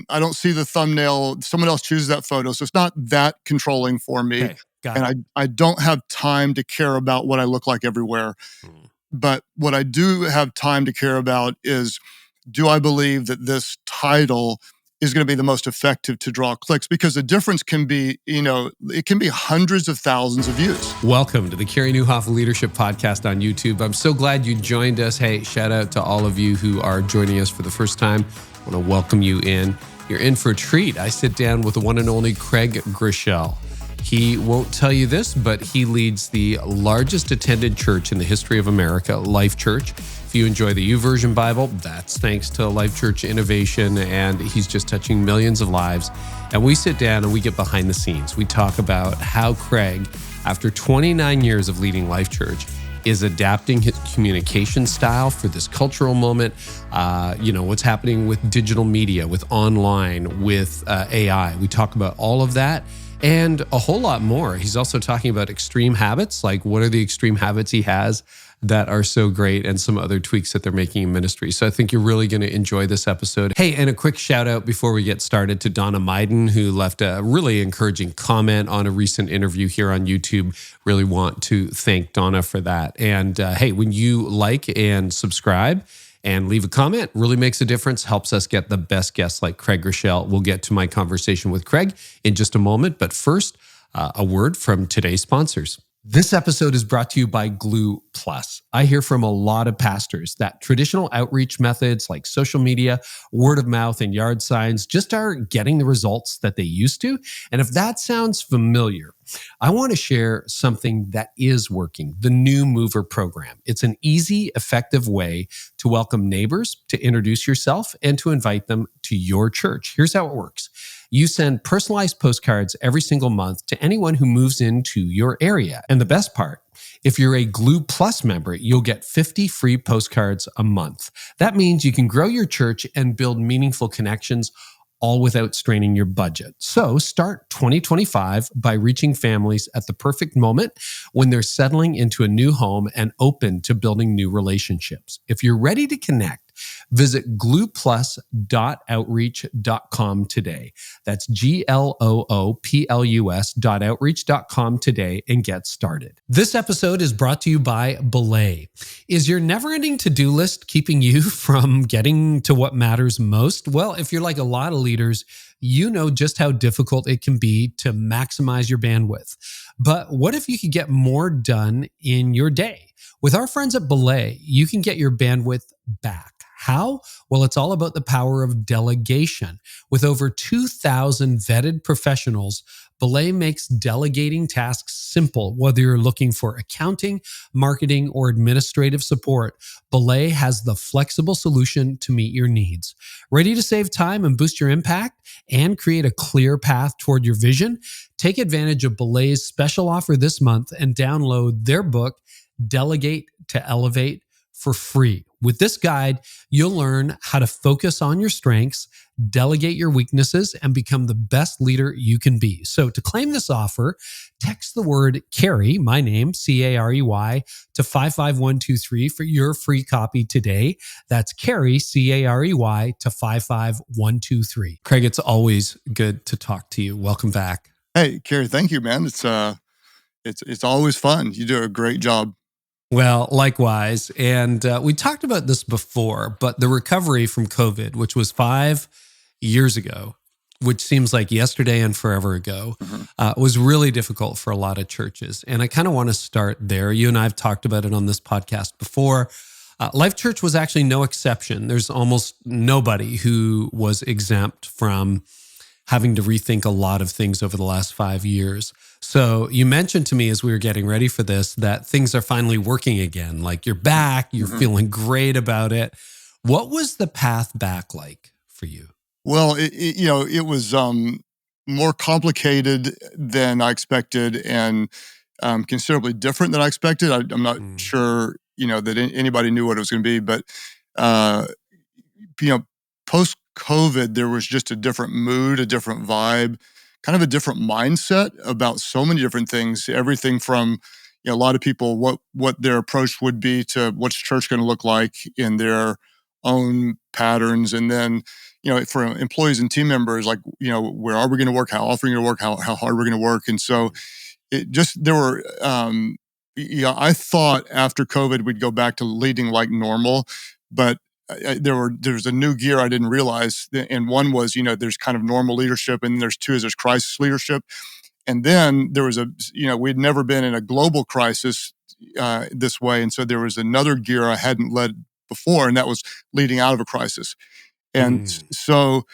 I don't see the thumbnail. Someone else chooses that photo. So it's not that controlling for me. Okay, got And it. I don't have time to care about what I look like everywhere. But what I do have time to care about is, do I believe that this title is going to be the most effective to draw clicks? Because the difference can be, it can be hundreds of thousands of views. Welcome to the Carey Nieuwhof Leadership Podcast on YouTube. I'm so glad you joined us. Hey, shout out to all of you who are joining us for the first time. I want to welcome you in. You're in for a treat. I sit down with the one and only Carey Groeschel. He won't tell you this, but he leads the largest attended church in the history of America, Life.Church. If you enjoy the YouVersion Bible, that's thanks to Life.Church innovation, and he's just touching millions of lives. And we sit down and we get behind the scenes. We talk about how Carey, after 29 years of leading Life.Church, is adapting his communication style for this cultural moment. What's happening with digital media, with online, with AI. We talk about all of that and a whole lot more. He's also talking about extreme habits, like what are the extreme habits he has that are so great, and some other tweaks that they're making in ministry. So I think you're really going to enjoy this episode. Hey, and a quick shout out before we get started to Donna Meiden, who left a really encouraging comment on a recent interview here on YouTube. Really want to thank Donna for that. And hey, when you like and subscribe and leave a comment, really makes a difference, helps us get the best guests like Carey Groeschel. We'll get to my conversation with Carey in just a moment. But first, a word from today's sponsors. This episode is brought to you by Gloo Plus. I hear from a lot of pastors that traditional outreach methods like social media, word of mouth, and yard signs just aren't getting the results that they used to. And if that sounds familiar, I want to share something that is working, the New Mover program. It's an easy, effective way to welcome neighbors, to introduce yourself, and to invite them to your church. Here's how it works. You send personalized postcards every single month to anyone who moves into your area. And the best part, if you're a Gloo Plus member, you'll get 50 free postcards a month. That means you can grow your church and build meaningful connections, all without straining your budget. So start 2025 by reaching families at the perfect moment when they're settling into a new home and open to building new relationships. If you're ready to connect, visit glooplus.outreach.com today. That's GLOOPLUS.outreach.com today and get started. This episode is brought to you by Belay. Is your never-ending to-do list keeping you from getting to what matters most? Well, if you're like a lot of leaders, you know just how difficult it can be to maximize your bandwidth. But what if you could get more done in your day? With our friends at Belay, you can get your bandwidth back. How? Well, it's all about the power of delegation. With over 2,000 vetted professionals, Belay makes delegating tasks simple. Whether you're looking for accounting, marketing, or administrative support, Belay has the flexible solution to meet your needs. Ready to save time and boost your impact and create a clear path toward your vision? Take advantage of Belay's special offer this month and download their book, Delegate to Elevate, for free. With this guide, you'll learn how to focus on your strengths, delegate your weaknesses, and become the best leader you can be. So to claim this offer, text the word Carey, my name, C-A-R-E-Y, to 55123 for your free copy today. That's Carey, C-A-R-E-Y, to 55123. Carey, it's always good to talk to you. Welcome back. Hey, Carey, thank you, man. It's always fun. You do a great job. Well, likewise. And we talked about this before, but the recovery from COVID, which was 5 years ago, which seems like yesterday and forever ago, was really difficult for a lot of churches. And I kind of want to start there. You and I have talked about it on this podcast before. Life.Church was actually no exception. There's almost nobody who was exempt from having to rethink a lot of things over the last 5 years. So you mentioned to me as we were getting ready for this that things are finally working again. Like you're back, you're feeling great about it. What was the path back like for you? Well, it was more complicated than I expected, and considerably different than I expected. I'm not sure, that anybody knew what it was going to be, but post-COVID, there was just a different mood, a different vibe, kind of a different mindset about so many different things. Everything from, a lot of people, what their approach would be to what's church going to look like in their own patterns, and then, for employees and team members, like, where are we going to work? How often are we going to work? How hard are we going to work? And so there were, I thought after COVID, we'd go back to leading like normal, but there's a new gear I didn't realize. And one was, there's kind of normal leadership, and there's crisis leadership. And then there was we'd never been in a global crisis this way. And so there was another gear I hadn't led before, and that was leading out of a crisis. And so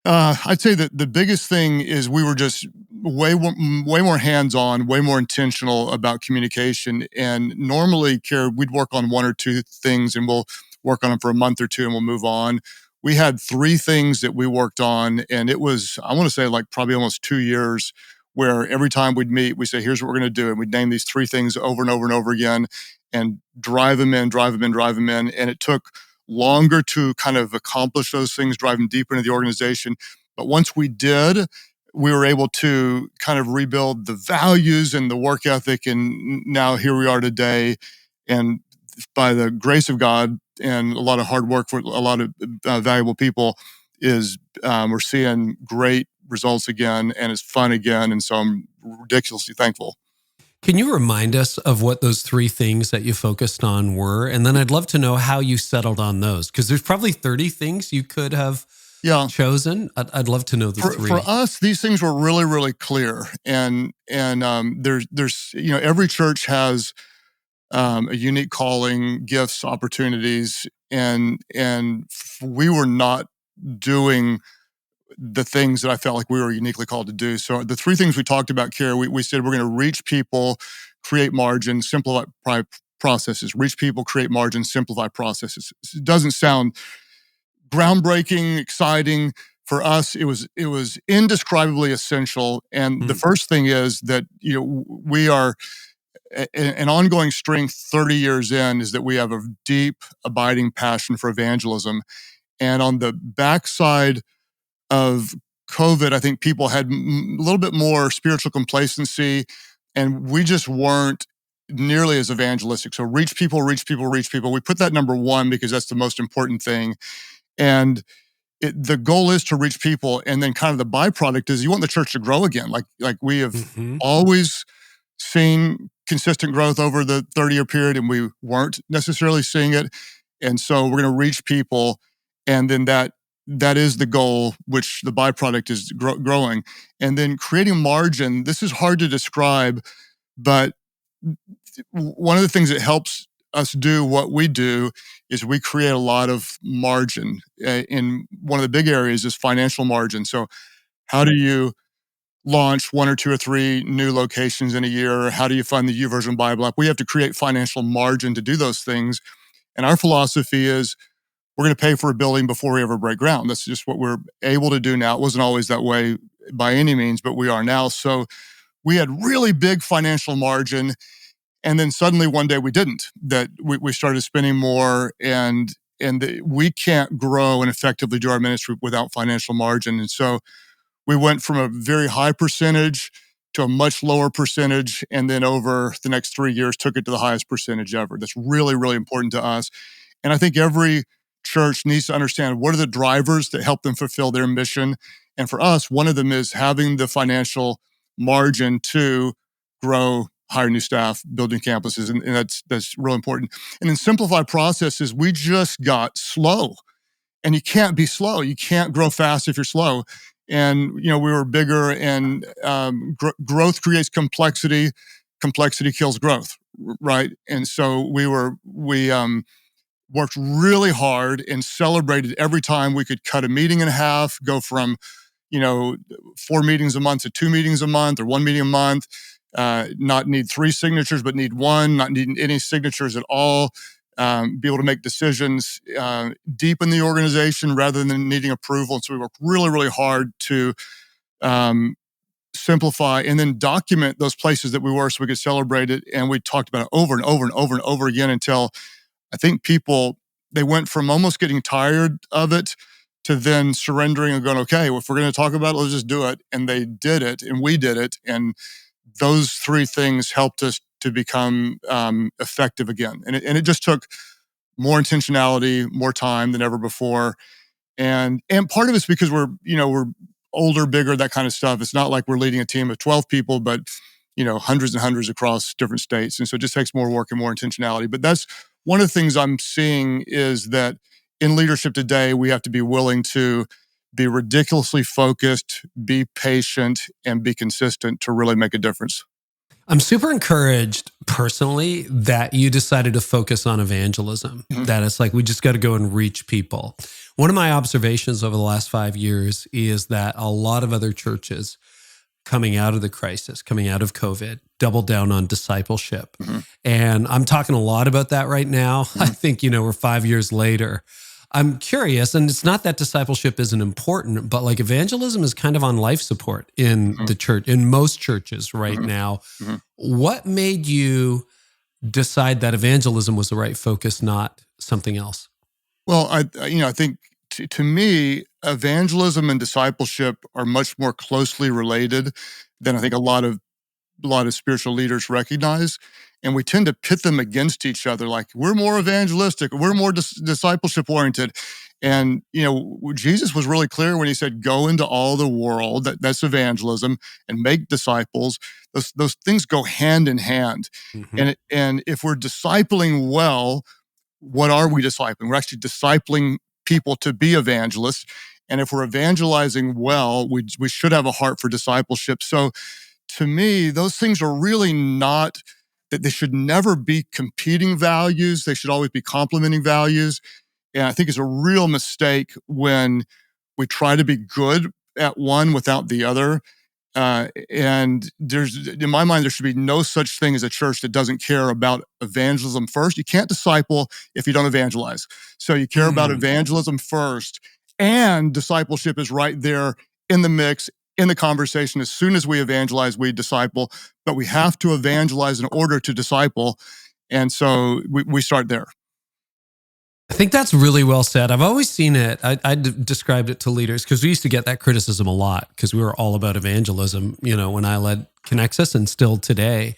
I'd say that the biggest thing is we were just way more hands-on, way more intentional about communication. And normally, Carey, we'd work on one or two things, and we'll work on them for a month or two, and we'll move on. We had 3 things that we worked on, and it was, I want to say, like probably almost 2 years, where every time we'd meet, we say, here's what we're going to do. And we'd name these 3 things over and over and over again and drive them in. And it took longer to kind of accomplish those things, driving deeper into the organization. But once we did, we were able to kind of rebuild the values and the work ethic. And now here we are today. And by the grace of God and a lot of hard work for a lot of valuable people, we're seeing great results again, and it's fun again. And so I'm ridiculously thankful. Can you remind us of what those 3 things that you focused on were? And then I'd love to know how you settled on those, because there's probably 30 things you could have chosen. I'd love to know the 3. For us, these things were really, really clear. And there's every church has a unique calling, gifts, opportunities, and we were not doing the things that I felt like we were uniquely called to do. So the 3 things we talked about, Carey, we said we're going to reach people, create margin, simplify processes. Reach people, create margin, simplify processes. It doesn't sound groundbreaking, exciting. For us, it was indescribably essential. And the first thing is that we are an ongoing strength 30 years in is that we have a deep, abiding passion for evangelism. And on the backside of COVID, I think people had a little bit more spiritual complacency, and we just weren't nearly as evangelistic. So reach people. We put that number 1 because that's the most important thing. And the goal is to reach people. And then kind of the byproduct is you want the church to grow again. Like we have always seen consistent growth over the 30-year period, and we weren't necessarily seeing it. And so we're going to reach people. And then that is the goal, which the byproduct is growing. And then creating margin. This is hard to describe, but one of the things that helps us do what we do is we create a lot of margin. In one of the big areas is financial margin. So how do you launch 1 or 2 or 3 new locations in a year? How do you fund the YouVersion Bible app? We have to create financial margin to do those things. And our philosophy is we're going to pay for a building before we ever break ground. That's just what we're able to do now. It wasn't always that way by any means, but we are now. So we had really big financial margin. And then suddenly one day we didn't, that we started spending more, and we can't grow and effectively do our ministry without financial margin. And so we went from a very high percentage to a much lower percentage. And then over the next 3 years, took it to the highest percentage ever. That's really, really important to us. And I think every church needs to understand what are the drivers that help them fulfill their mission. And for us, one of them is having the financial margin to grow, hire new staff, build new campuses. And that's real important. And then simplify processes. We just got slow. And you can't be slow. You can't grow fast if you're slow. And, we were bigger, and growth creates complexity. Complexity kills growth, right? And so we worked really hard and celebrated every time we could cut a meeting in half, go from, 4 meetings a month to 2 meetings a month or 1 meeting a month, not need 3 signatures, but need 1, not needing any signatures at all, be able to make decisions deep in the organization rather than needing approval. And so we worked really, really hard to simplify and then document those places that we were so we could celebrate it. And we talked about it over and over and over and over again until I think people, they went from almost getting tired of it to then surrendering and going, okay, well, if we're going to talk about it, let's just do it. And they did it, and we did it. And those 3 things helped us to become effective again. And it just took more intentionality, more time than ever before. And part of it's because we're older, bigger, that kind of stuff. It's not like we're leading a team of 12 people, but hundreds and hundreds across different states. And so it just takes more work and more intentionality. But that's one of the things I'm seeing is that in leadership today, we have to be willing to be ridiculously focused, be patient, and be consistent to really make a difference. I'm super encouraged personally that you decided to focus on evangelism, that it's like, we just got to go and reach people. One of my observations over the last 5 years is that a lot of other churches coming out of the crisis, coming out of COVID, doubled down on discipleship. And I'm talking a lot about that right now. I think, we're 5 years later. I'm curious, and it's not that discipleship isn't important, but like evangelism is kind of on life support in the church, in most churches right now. What made you decide that evangelism was the right focus, not something else? Well, I think to me, evangelism and discipleship are much more closely related than I think a lot of spiritual leaders recognize. And we tend to pit them against each other, like we're more evangelistic, we're more discipleship oriented. And, Jesus was really clear when he said, go into all the world, that's evangelism, and make disciples. Those things go hand in hand. And if we're discipling well, what are we discipling? We're actually discipling people to be evangelists. And if we're evangelizing well, we should have a heart for discipleship. So to me, those things are really not, that they should never be competing values. They should always be complementing values. And I think it's a real mistake when we try to be good at one without the other. And in my mind, there should be no such thing as a church that doesn't care about evangelism first. You can't disciple if you don't evangelize. So you care about evangelism first, and discipleship is right there in the mix, in the conversation. As soon as we evangelize, we disciple, but we have to evangelize in order to disciple. And so we start there. I think that's really well said. I've always seen it. I described it to leaders because we used to get that criticism a lot because we were all about evangelism, when I led Connexus and still today.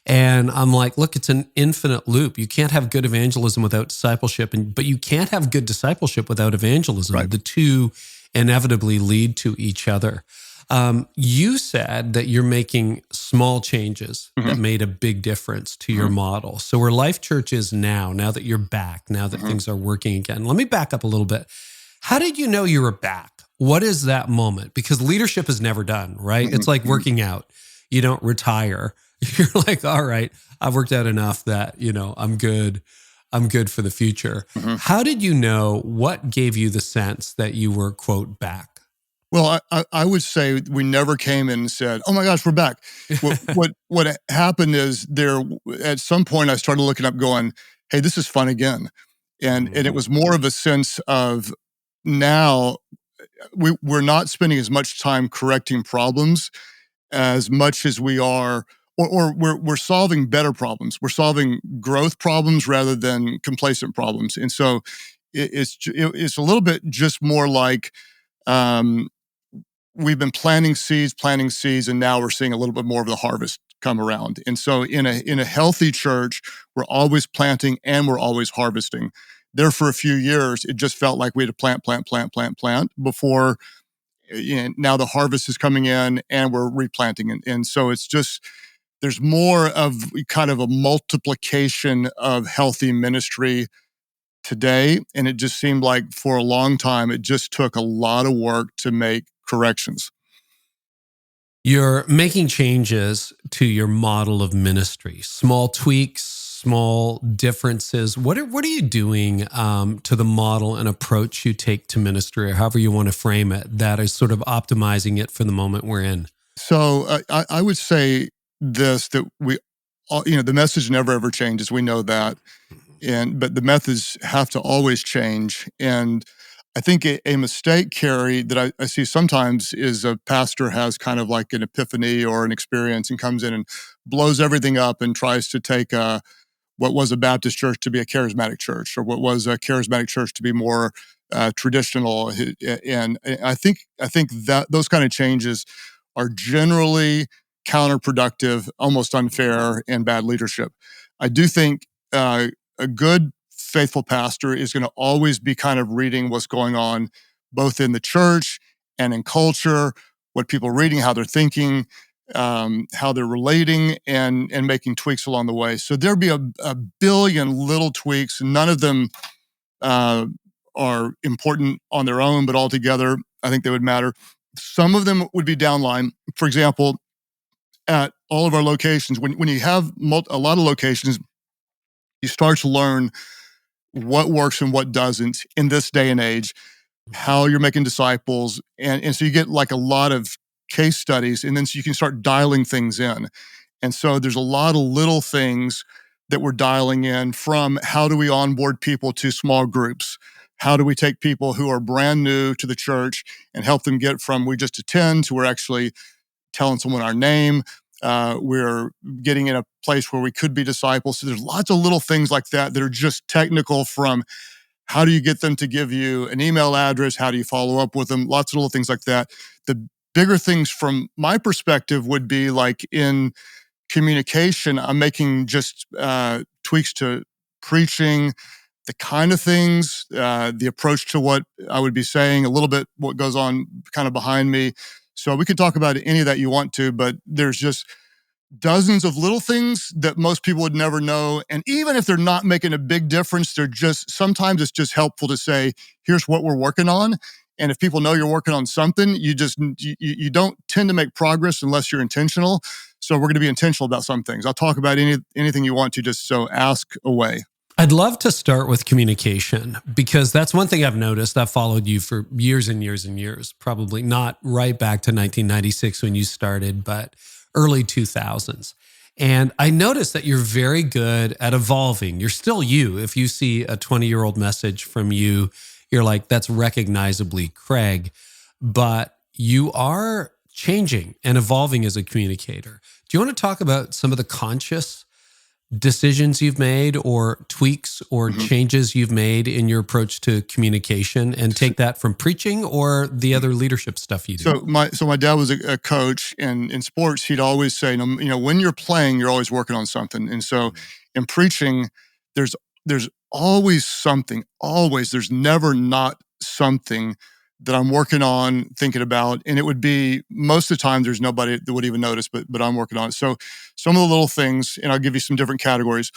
And I'm like, look, it's an infinite loop. You can't have good evangelism without discipleship, but you can't have good discipleship without evangelism. Right. The two inevitably lead to each other. You said that you're making small changes that made a big difference to your model. So where Life.Church is now that you're back, now that things are working again, let me back up a little bit. How did you know you were back? What is that moment? Because leadership is never done, right? It's like working out. You don't retire. You're like, all right, I've worked out enough that, I'm good. I'm good for the future. How did you know? What gave you the sense that you were, quote, back? Well, I would say we never came in and said, "Oh my gosh, we're back." What happened is at some point I started looking up, going, "Hey, this is fun again," and it was more of a sense of now we're not spending as much time correcting problems as much as we are, or we're solving better problems. We're solving growth problems rather than complacent problems, and so it's a little bit just more like. We've been planting seeds, and now we're seeing a little bit more of the harvest come around. And so in a healthy church, we're always planting and we're always harvesting. There for a few years, it just felt like we had to plant before now the harvest is coming in and we're replanting. And so it's just, there's more of kind of a multiplication of healthy ministry today. And it just seemed like for a long time, it just took a lot of work to make corrections. You're making changes to your model of ministry, small tweaks, small differences. What are you doing to the model and approach you take to ministry, or however you want to frame it, that is sort of optimizing it for the moment we're in? So I would say this, that the message never ever changes. We know that. But the methods have to always change. And I think a mistake, Carey, that I see sometimes is a pastor has kind of like an epiphany or an experience and comes in and blows everything up and tries to take what was a Baptist church to be a charismatic church, or what was a charismatic church to be more traditional. And I think that those kind of changes are generally counterproductive, almost unfair, and bad leadership. I do think a good, faithful pastor is going to always be kind of reading what's going on both in the church and in culture, what people are reading, how they're thinking, how they're relating, and making tweaks along the way. So there'd be a billion little tweaks. None of them are important on their own, but altogether, I think they would matter. Some of them would be downline. For example, at all of our locations, when you have a lot of locations, you start to learn what works and what doesn't in this day and age, how you're making disciples. And so you get like a lot of case studies, and then so you can start dialing things in. And so there's a lot of little things that we're dialing in, from how do we onboard people to small groups? How do we take people who are brand new to the church and help them get from we just attend to we're actually telling someone our name? We're getting in a place where we could be disciples. So there's lots of little things like that that are just technical, from how do you get them to give you an email address? How do you follow up with them? Lots of little things like that. The bigger things from my perspective would be like in communication, I'm making just tweaks to preaching, the kind of things, the approach to what I would be saying, a little bit what goes on kind of behind me. So we could talk about any of that you want to, but there's just dozens of little things that most people would never know. And even if they're not making a big difference, they're just, sometimes it's just helpful to say, here's what we're working on. And if people know you're working on something, you don't tend to make progress unless you're intentional. So we're going to be intentional about some things. I'll talk about anything you want to, just so ask away. I'd love to start with communication, because that's one thing I've noticed. I've followed you for years and years and years, probably not right back to 1996 when you started, but early 2000s. And I noticed that you're very good at evolving. You're still you. If you see a 20-year-old message from you, you're like, that's recognizably Craig. But you are changing and evolving as a communicator. Do you want to talk about some of the conscious decisions you've made, or tweaks or changes you've made in your approach to communication, and take that from preaching or the other leadership stuff you do? So my dad was a coach, and in sports, he'd always say, when you're playing, you're always working on something. And so in preaching, there's always something, always. There's never not something that I'm working on, thinking about. And it would be, most of the time, there's nobody that would even notice, but I'm working on it. So some of the little things, and I'll give you some different categories.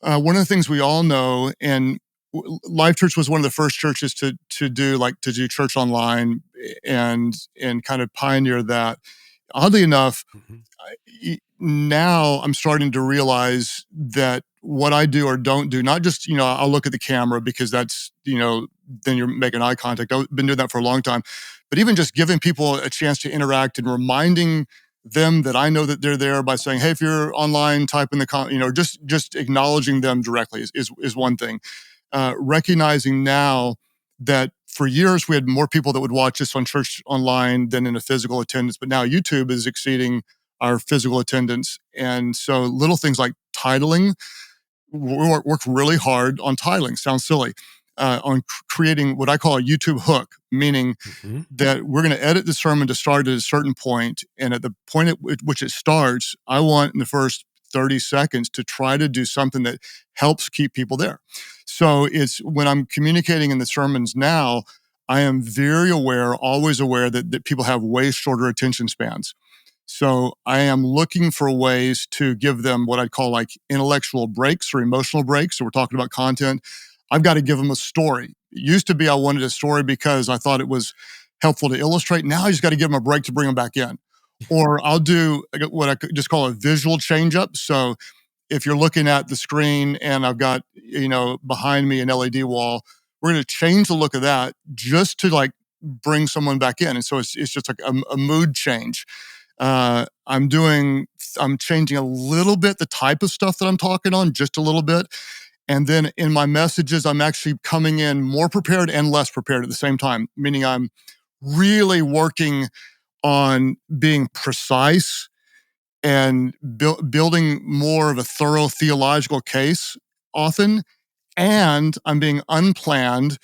One of the things we all know, and Life.Church was one of the first churches to do church online and kind of pioneer that. Oddly enough, now I'm starting to realize that what I do or don't do, not just, I'll look at the camera because that's, then you're making eye contact. I've been doing that for a long time. But even just giving people a chance to interact and reminding them that I know that they're there by saying, hey, if you're online, type in the just acknowledging them directly is one thing. Recognizing now that for years we had more people that would watch us on church online than in a physical attendance, but now YouTube is exceeding our physical attendance. And so little things like titling, we work really hard on titling. Sounds silly. On creating what I call a YouTube hook, meaning that we're going to edit the sermon to start at a certain point, and at the point at which it starts, I want in the first 30 seconds to try to do something that helps keep people there. So it's when I'm communicating in the sermons now, I am very aware, always aware that people have way shorter attention spans. So I am looking for ways to give them what I'd call like intellectual breaks or emotional breaks. So we're talking about content. I've got to give them a story. It used to be I wanted a story because I thought it was helpful to illustrate. Now I just got to give them a break to bring them back in. Or I'll do what I could just call a visual change up. So if you're looking at the screen and I've got, behind me an LED wall, we're going to change the look of that just to like bring someone back in. And so it's just like a mood change. I'm changing a little bit the type of stuff that I'm talking on, just a little bit. And then in my messages, I'm actually coming in more prepared and less prepared at the same time, meaning I'm really working on being precise and building more of a thorough theological case often. And I'm being unplanned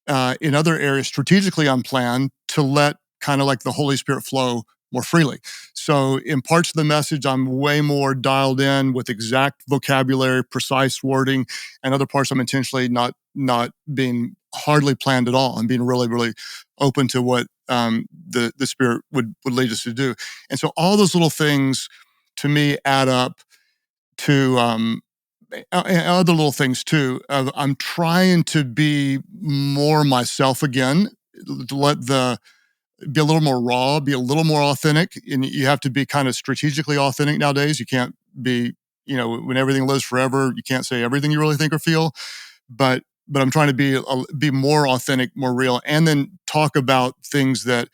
in other areas, strategically unplanned, to let kind of like the Holy Spirit flow more freely. So in parts of the message, I'm way more dialed in with exact vocabulary, precise wording, and other parts I'm intentionally not being hardly planned at all. I'm being really, really open to what the Spirit would lead us to do. And so all those little things to me add up to other little things too. I'm trying to be more myself again, to be a little more raw, be a little more authentic. And you have to be kind of strategically authentic nowadays. You can't be, when everything lives forever, you can't say everything you really think or feel. But I'm trying to be more authentic, more real, and then talk about things that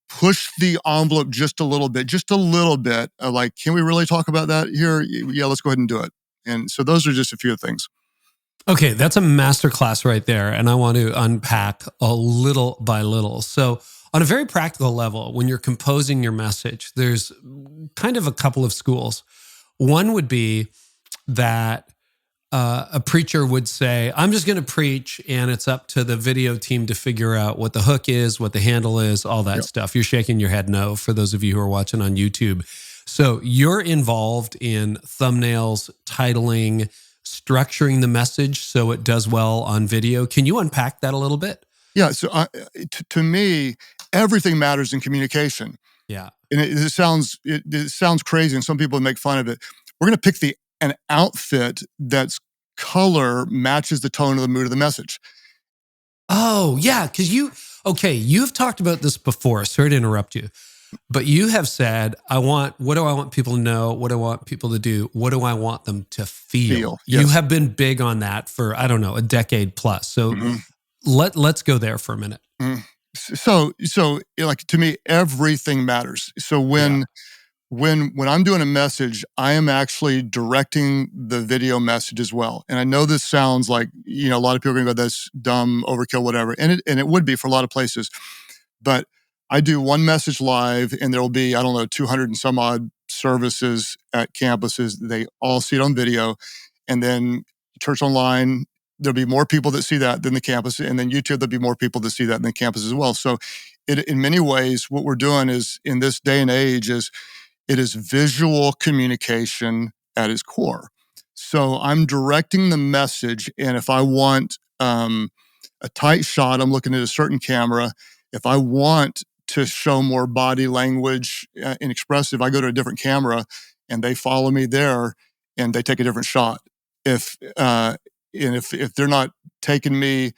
push the envelope just a little bit. Like, can we really talk about that here? Yeah, let's go ahead and do it. And so those are just a few things. Okay, that's a masterclass right there. And I want to unpack a little by little. So on a very practical level, when you're composing your message, there's kind of a couple of schools. One would be that a preacher would say, I'm just going to preach, and it's up to the video team to figure out what the hook is, what the handle is, all that stuff. You're shaking your head no for those of you who are watching on YouTube. So you're involved in thumbnails, titling, structuring the message so it does well on video. Can you unpack that a little bit? Yeah. So to me, everything matters in communication. Yeah. And it sounds crazy, and some people make fun of it. We're going to pick an outfit that's color matches the tone of the mood of the message. Oh, yeah. Because you've talked about this before. Sorry to interrupt you. But you have said, what do I want people to know? What do I want people to do? What do I want them to feel? Yes. You have been big on that for, I don't know, a decade plus. So let's go there for a minute. So like, to me, everything matters. So when I'm doing a message, I am actually directing the video message as well. And I know this sounds like, a lot of people are going to go, that's dumb, overkill, whatever. And it would be for a lot of places. But I do one message live, and there will be, 200 and some odd services at campuses. They all see it on video. And then Church Online, there'll be more people that see that than the campus. And then YouTube, there'll be more people that see that than the campus as well. So in many ways, what we're doing is, in this day and age, it is visual communication at its core. So I'm directing the message, and if I want a tight shot, I'm looking at a certain camera. If I want to show more body language and expressive, I go to a different camera, and they follow me there, and they take a different shot. If they're not taking me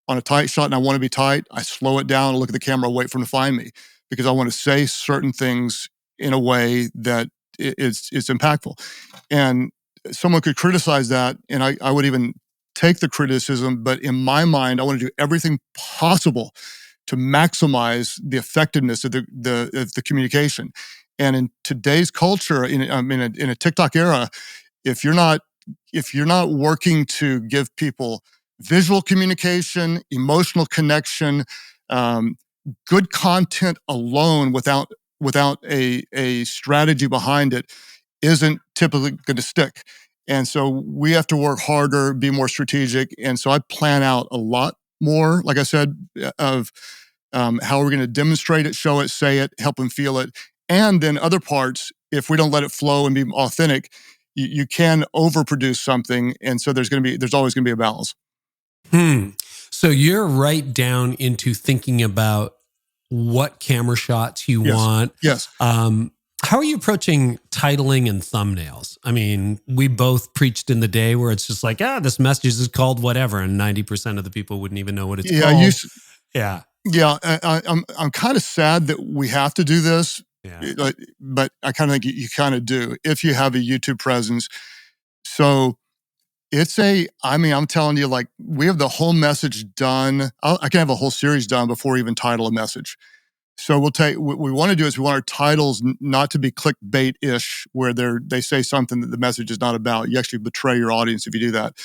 on a tight shot and I want to be tight, I slow it down and look at the camera, wait for them to find me, because I want to say certain things in a way that it's impactful. And someone could criticize that, and I would even take the criticism, but in my mind, I want to do everything possible to maximize the effectiveness of the communication. And in today's culture, in a TikTok era, if you're not working to give people visual communication, emotional connection, good content alone without a strategy behind it, isn't typically going to stick. And so we have to work harder, be more strategic. And so I plan out a lot more, like I said, of how we're going to demonstrate it, show it, say it, help them feel it. And then other parts, if we don't let it flow and be authentic, you can overproduce something. And so there's always going to be a balance. So you're right down into thinking about what camera shots you want. Yes. How are you approaching titling and thumbnails? I mean, we both preached in the day where it's just like, this message is called whatever, and 90% of the people wouldn't even know what it's called. I'm kind of sad that we have to do this, but I kind of think you kind of do if you have a YouTube presence. So I'm telling you, like, we have the whole message done. I can have a whole series done before we even title a message. So what we want to do is we want our titles not to be clickbait-ish, where they say something that the message is not about. You actually betray your audience if you do that.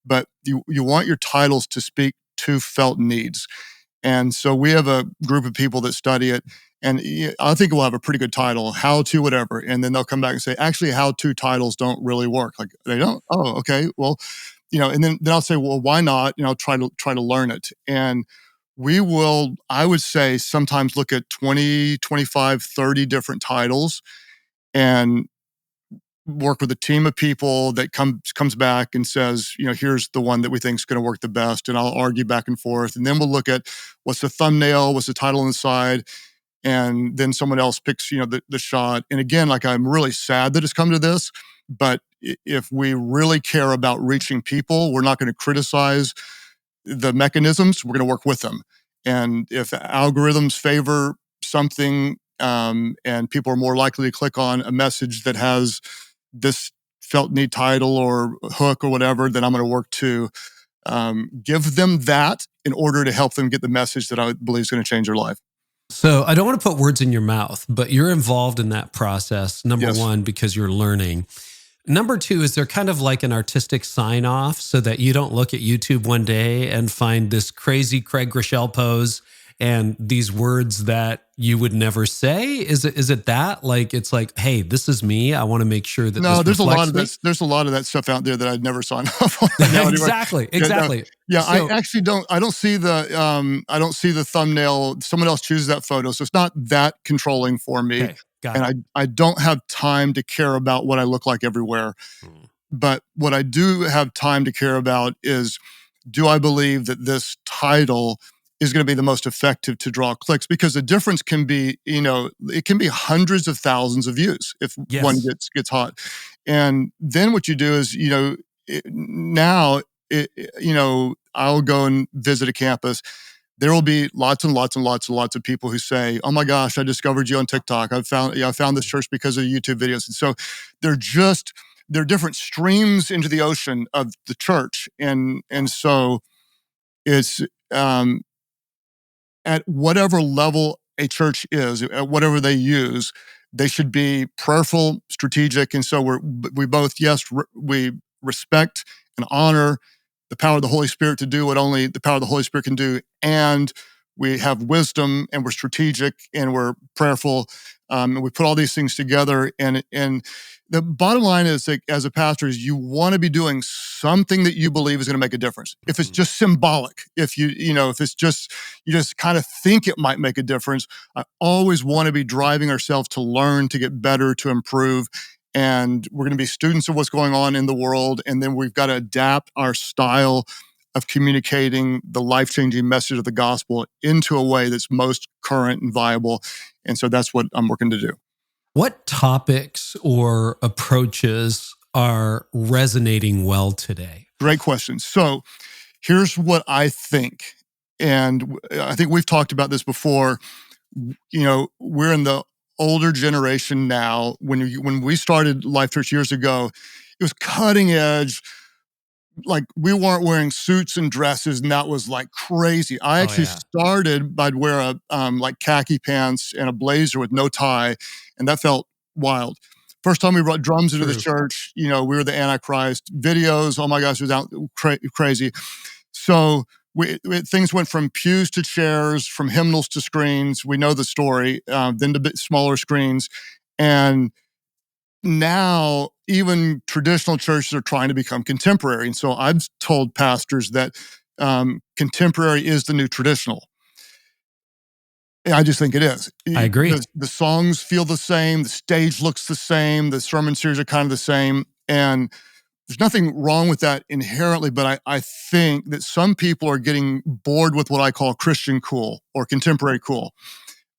But you want your titles to speak to felt needs. And so we have a group of people that study it, and I think we'll have a pretty good title, how to whatever. And then they'll come back and say, actually, how to titles don't really work. Like, they don't? Oh, okay. Well, and then I'll say, well, why not? I'll try to learn it. And we will, I would say, sometimes look at 20, 25, 30 different titles and work with a team of people that comes back and says, here's the one that we think is going to work the best. And I'll argue back and forth. And then we'll look at what's the thumbnail, what's the title on the side. And then someone else picks, the shot. And again, like, I'm really sad that it's come to this, but if we really care about reaching people, we're not going to criticize the mechanisms. We're going to work with them. And if algorithms favor something, and people are more likely to click on a message that has this felt need title or hook or whatever, then I'm going to work to give them that in order to help them get the message that I believe is going to change their life. So I don't want to put words in your mouth, but you're involved in that process, number one, because you're learning. Number two, is there kind of like an artistic sign off so that you don't look at YouTube one day and find this crazy Craig Groeschel pose and these words that you would never say? Is it that? Like, it's like, hey, this is me. I want to make sure that there's a lot of that. There's a lot of that stuff out there that I'd never sign off on. Exactly. Yeah, so, I actually don't. I don't see the thumbnail. Someone else chooses that photo, so it's not that controlling for me. Okay, got it. I don't have time to care about what I look like everywhere. But what I do have time to care about is, do I believe that this title is going to be the most effective to draw clicks? Because the difference can be, it can be hundreds of thousands of views if one gets hot. And then what you do is, I'll go and visit a campus. There will be lots and lots and lots and lots of people who say, "Oh my gosh, I discovered you on TikTok. I found this church because of YouTube videos." And so there are different streams into the ocean of the church. And so it's, at whatever level a church is, at whatever they use, they should be prayerful, strategic. And so we both, we respect and honor the power of the Holy Spirit to do what only the power of the Holy Spirit can do. And we have wisdom, and we're strategic, and we're prayerful. And we put all these things together. And the bottom line is that as a pastor, is you want to be doing something that you believe is going to make a difference. If it's just symbolic, if you just kind of think it might make a difference, I always want to be driving ourselves to learn, to get better, to improve. And we're going to be students of what's going on in the world. And then we've got to adapt our style of communicating the life-changing message of the gospel into a way that's most current and viable. And so that's what I'm working to do. What topics or approaches are resonating well today? Great question. So here's what I think. And I think we've talked about this before. We're in the older generation now. When we started Life.Church years ago, it was cutting edge. Like, we weren't wearing suits and dresses, and that was like crazy. I actually started by wear like khaki pants and a blazer with no tie, and that felt wild. First time we brought drums into the church, we were the Antichrist. Videos, oh my gosh, it was out crazy. So things went from pews to chairs, from hymnals to screens. We know the story. Then to bit smaller screens, and now even traditional churches are trying to become contemporary. And so I've told pastors that contemporary is the new traditional. I just think it is. I agree. The songs feel the same. The stage looks the same. The sermon series are kind of the same. And there's nothing wrong with that inherently, but I think that some people are getting bored with what I call Christian cool or contemporary cool.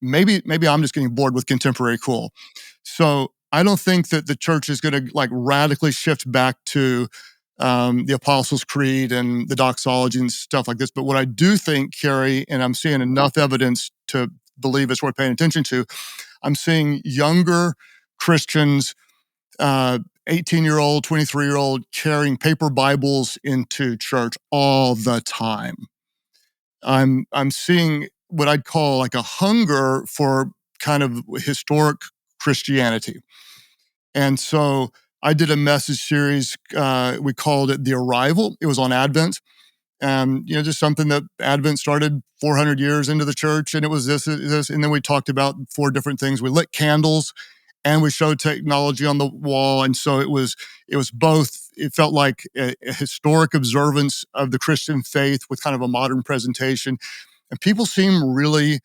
Maybe I'm just getting bored with contemporary cool. So I don't think that the church is going to like radically shift back to the Apostles' Creed and the doxology and stuff like this. But what I do think, Carey, and I'm seeing enough evidence to believe it's worth paying attention to, I'm seeing younger Christians, 18-year-old, 23-year-old, carrying paper Bibles into church all the time. I'm seeing what I'd call like a hunger for kind of historic Christianity. And so I did a message series. We called it The Arrival. It was on Advent. Just something that Advent started 400 years into the church. And it was this. And then we talked about 4 different things. We lit candles and we showed technology on the wall. And so it was both. It felt like a historic observance of the Christian faith with kind of a modern presentation. And people seem really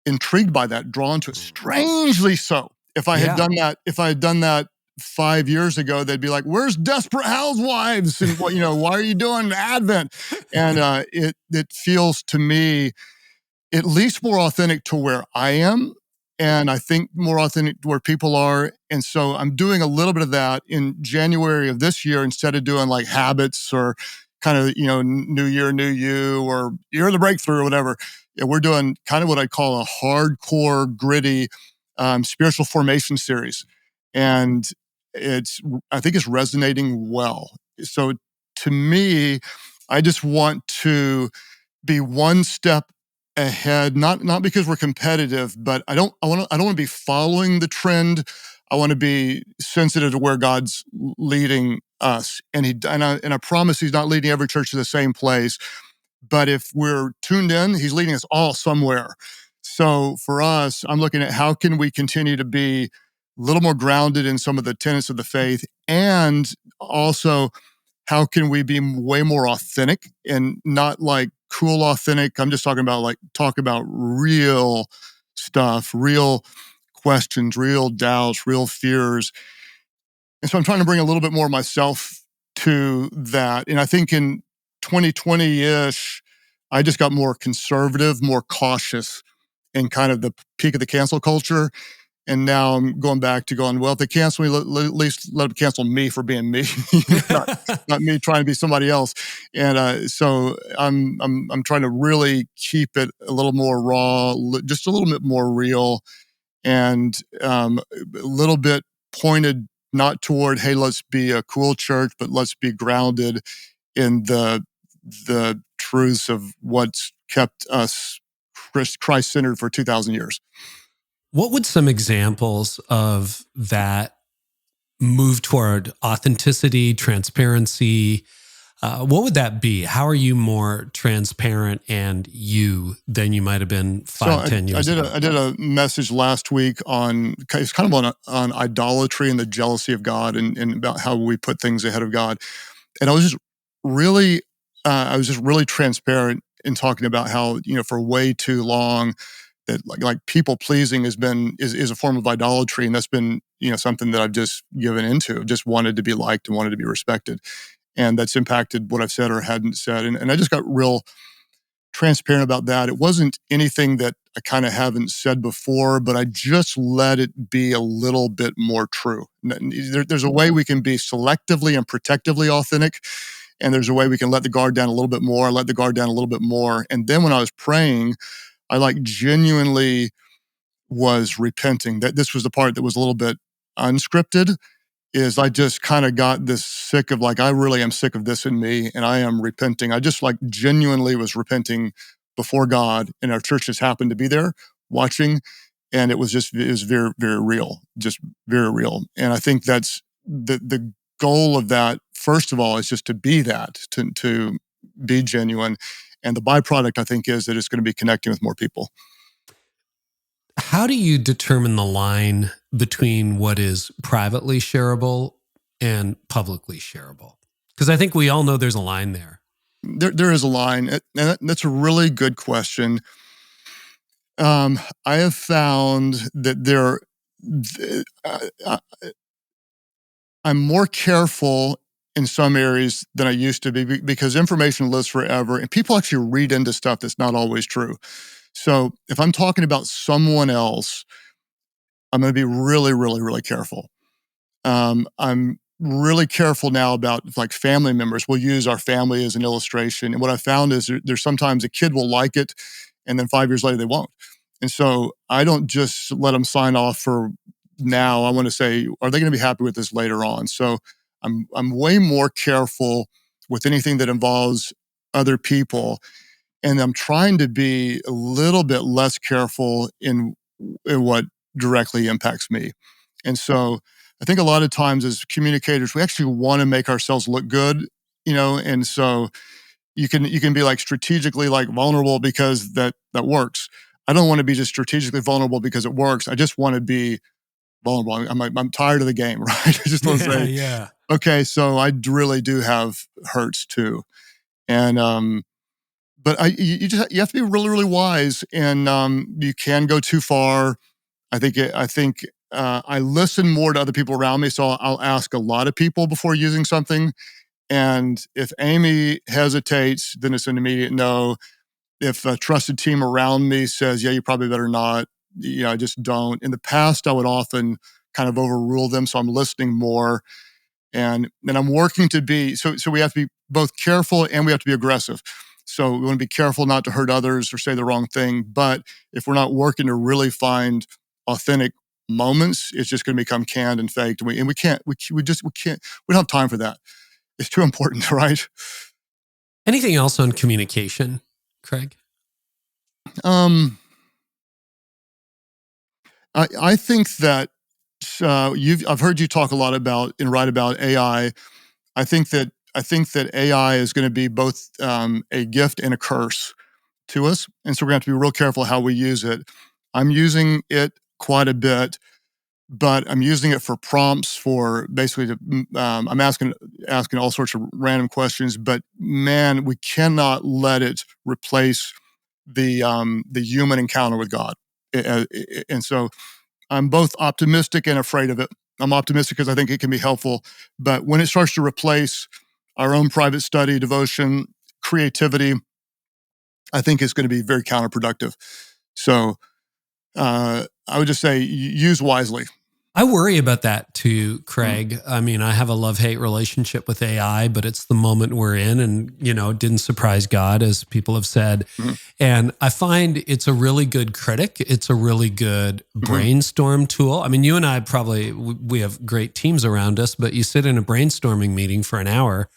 intrigued by that, drawn to it, strangely so. If I had done that 5 years ago, they'd be like, "Where's Desperate Housewives? And what, why are you doing Advent?" And it feels to me at least more authentic to where I am, and I think more authentic to where people are. And so I'm doing a little bit of that in January of this year instead of doing like habits or kind of New Year, New You, or Year of the Breakthrough or whatever. Yeah, we're doing kind of what I call a hardcore, gritty spiritual formation series, and I think it's resonating well. So to me, I just want to be one step ahead, not because we're competitive, but I don't want to be following the trend. I want to be sensitive to where God's leading us, and I promise He's not leading every church to the same place. But if we're tuned in, He's leading us all somewhere. So for us, I'm looking at how can we continue to be a little more grounded in some of the tenets of the faith, and also how can we be way more authentic and not like cool authentic. I'm just talking about talk about real stuff, real questions, real doubts, real fears. And so I'm trying to bring a little bit more of myself to that. And I think in 2020-ish, I just got more conservative, more cautious in kind of the peak of the cancel culture. And now I'm going back to going, well, if they cancel me, at least let them cancel me for being me, not me trying to be somebody else. And so I'm trying to really keep it a little more raw, just a little bit more real, and a little bit pointed not toward, hey, let's be a cool church, but let's be grounded in the truths of what's kept us Christ-centered for 2,000 years. What would some examples of that move toward authenticity, transparency, what would that be? How are you more transparent and you than you might have been 10 years ago? I did a message last week it's kind of on idolatry and the jealousy of God, and about how we put things ahead of God. And I was just really transparent in talking about how, for way too long, that like people pleasing is a form of idolatry, and that's been something that I've just given into. I've just wanted to be liked and wanted to be respected, and that's impacted what I've said or hadn't said. And I just got real transparent about that. It wasn't anything that I kind of haven't said before, but I just let it be a little bit more true. There's a way we can be selectively and protectively authentic, and there's a way we can let the guard down a little bit more, And then when I was praying, I genuinely was repenting. That this was the part that was a little bit unscripted, is I just kind of got this sick of I really am sick of this in me, and I am repenting. I just genuinely was repenting before God, and our church just happened to be there watching, and it was very, very real, just very real. And I think that's the goal of that, first of all, is just to be that, to be genuine. And the byproduct, I think, is that it's going to be connecting with more people. How do you determine the line between what is privately shareable and publicly shareable? Because I think we all know there's a line there. There is a line, and that's a really good question. I have found that I'm more careful in some areas than I used to be, because information lives forever, and people actually read into stuff that's not always true. So if I'm talking about someone else, I'm going to be really, really, really careful. I'm really careful now about family members. We'll use our family as an illustration. And what I found is there's sometimes a kid will like it, and then 5 years later they won't. And so I don't just let them sign off for now. I want to say, are they going to be happy with this later on? So I'm way more careful with anything that involves other people. And I'm trying to be a little bit less careful in what directly impacts me. And so I think a lot of times as communicators, we actually want to make ourselves look good, and so you can be strategically vulnerable because that works. I don't want to be just strategically vulnerable because it works. I just want to be vulnerable. I'm tired of the game, right? I just want to say, okay, so I really do have hurts too. And But you have to be really, really wise, and you can go too far. I think I listen more to other people around me, so I'll ask a lot of people before using something. And if Amy hesitates, then it's an immediate no. If a trusted team around me says, "Yeah, you probably better not," I just don't. In the past, I would often kind of overrule them, so I'm listening more. And I'm working to be, so we have to be both careful and we have to be aggressive. So we want to be careful not to hurt others or say the wrong thing. But if we're not working to really find authentic moments, it's just going to become canned and faked. We can't, we don't have time for that. It's too important, right? Anything else on communication, Craig? I think that I've heard you talk a lot about and write about AI. I think that AI is going to be both a gift and a curse to us, and so we're going to have to be real careful how we use it. I'm using it quite a bit, but I'm using it for prompts for basically. I'm asking all sorts of random questions, but man, we cannot let it replace the human encounter with God, and so I'm both optimistic and afraid of it. I'm optimistic because I think it can be helpful, but when it starts to replace our own private study, devotion, creativity, I think it's going to be very counterproductive. So I would just say use wisely. I worry about that too, Craig. I mean, I have a love-hate relationship with AI, but it's the moment we're in, and, it didn't surprise God, as people have said. And I find it's a really good critic. It's a really good brainstorm tool. I mean, you and I we have great teams around us, but you sit in a brainstorming meeting for an hour,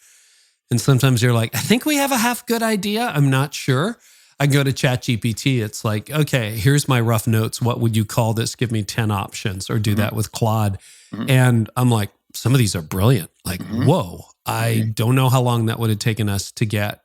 and sometimes you're like, I think we have a half good idea. I'm not sure. I go to ChatGPT. It's like, okay, here's my rough notes. What would you call this? Give me 10 options, or do that with Claude. And I'm like, some of these are brilliant. Like, whoa, I don't know how long that would have taken us to get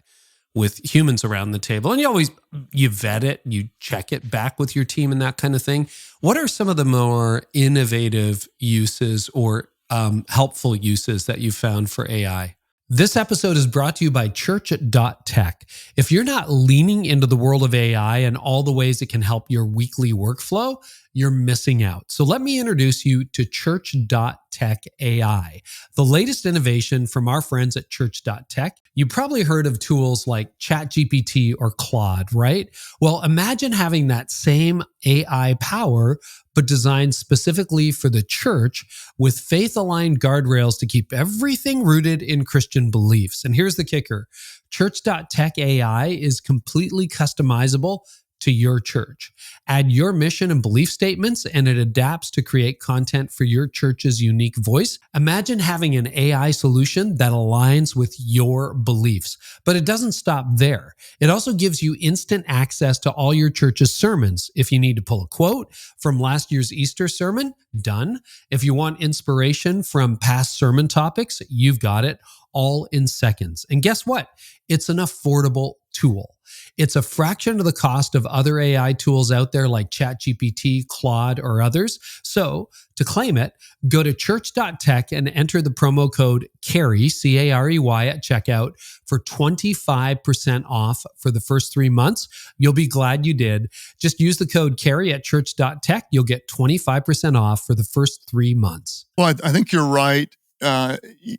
with humans around the table. And you vet it, you check it back with your team and that kind of thing. What are some of the more innovative uses or helpful uses that you found for AI? This episode is brought to you by Church.Tech. If you're not leaning into the world of AI and all the ways it can help your weekly workflow, you're missing out. So let me introduce you to Church.Tech AI, the latest innovation from our friends at Church.Tech. You probably heard of tools like ChatGPT or Claude, right? Well, imagine having that same AI power, but designed specifically for the church with faith-aligned guardrails to keep everything rooted in Christian beliefs. And here's the kicker. Church.Tech AI is completely customizable to your church. Add your mission and belief statements, and it adapts to create content for your church's unique voice. Imagine having an AI solution that aligns with your beliefs. But it doesn't stop there. It also gives you instant access to all your church's sermons. If you need to pull a quote from last year's Easter sermon, done. If you want inspiration from past sermon topics, you've got it, all in seconds. And guess what? It's an affordable tool. It's a fraction of the cost of other AI tools out there like ChatGPT, Claude, or others. So to claim it, go to Church.Tech and enter the promo code Carey, C-A-R-E-Y, at checkout for 25% off for the first 3 months. You'll be glad you did. Just use the code Carey at Church.Tech. You'll get 25% off for the first 3 months. Well, I think you're right.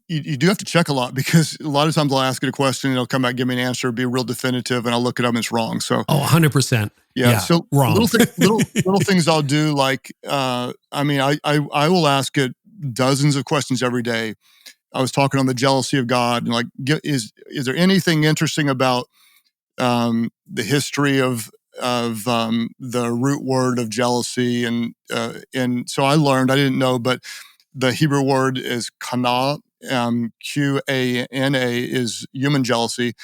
You do have to check a lot, because a lot of times I'll ask it a question and it'll come back, give me an answer, be real definitive, and I'll look it up and it's wrong. So 100%. Yeah. So wrong. little things I'll do, like, I will ask it dozens of questions every day. I was talking on the jealousy of God, and like, is there anything interesting about the history of the root word of jealousy? And so I learned, I didn't know, but the Hebrew word is kana, Q-A-N-A, is human jealousy.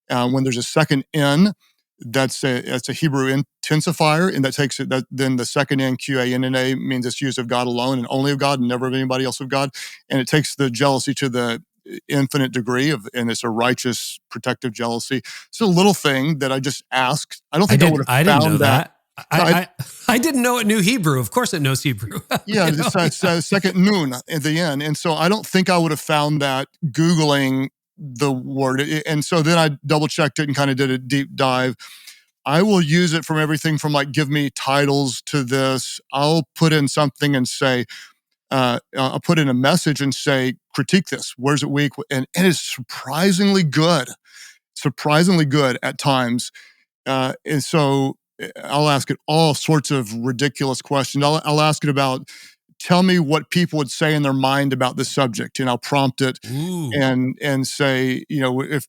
When there's a second N, that's a Hebrew intensifier, and that takes it. Then the second N, Q-A-N-N-A, means it's used of God alone and only of God, and never of anybody else of God. And it takes the jealousy to the infinite degree and it's a righteous, protective jealousy. It's a little thing that I just asked. I don't think I would have found that. I didn't know it knew Hebrew. Of course it knows Hebrew. Yeah, it's second noon at the end. And so I don't think I would have found that Googling the word. And so then I double checked it and kind of did a deep dive. I will use it from everything from like, give me titles to this. I'll put in something and say, I'll put in a message and say, critique this. Where's it weak? And it's surprisingly good at times. And so I'll ask it all sorts of ridiculous questions. I'll ask it about, tell me what people would say in their mind about this subject, and I'll prompt it. Ooh. and say,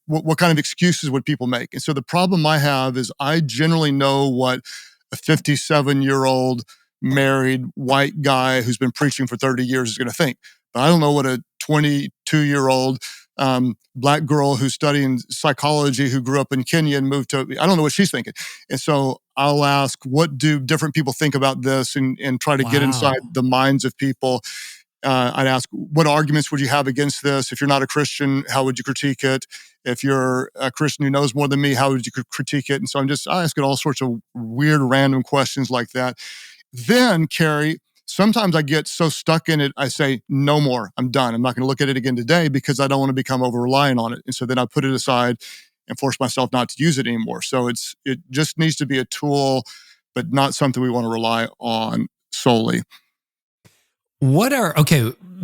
what kind of excuses would people make? And so the problem I have is I generally know what a 57-year-old married white guy who's been preaching for 30 years is going to think. But I don't know what a 22-year-old Black girl who's studying psychology, who grew up in Kenya and moved to, I don't know what she's thinking. And so I'll ask, what do different people think about this, and try to get inside the minds of people. I'd ask, what arguments would you have against this? If you're not a Christian, how would you critique it? If you're a Christian who knows more than me, how would you critique it? And so I ask it all sorts of weird, random questions like that. Then, Carey, sometimes I get so stuck in it, I say, no more, I'm done. I'm not going to look at it again today because I don't want to become over-reliant on it. And so then I put it aside and force myself not to use it anymore. So it just needs to be a tool, but not something we want to rely on solely.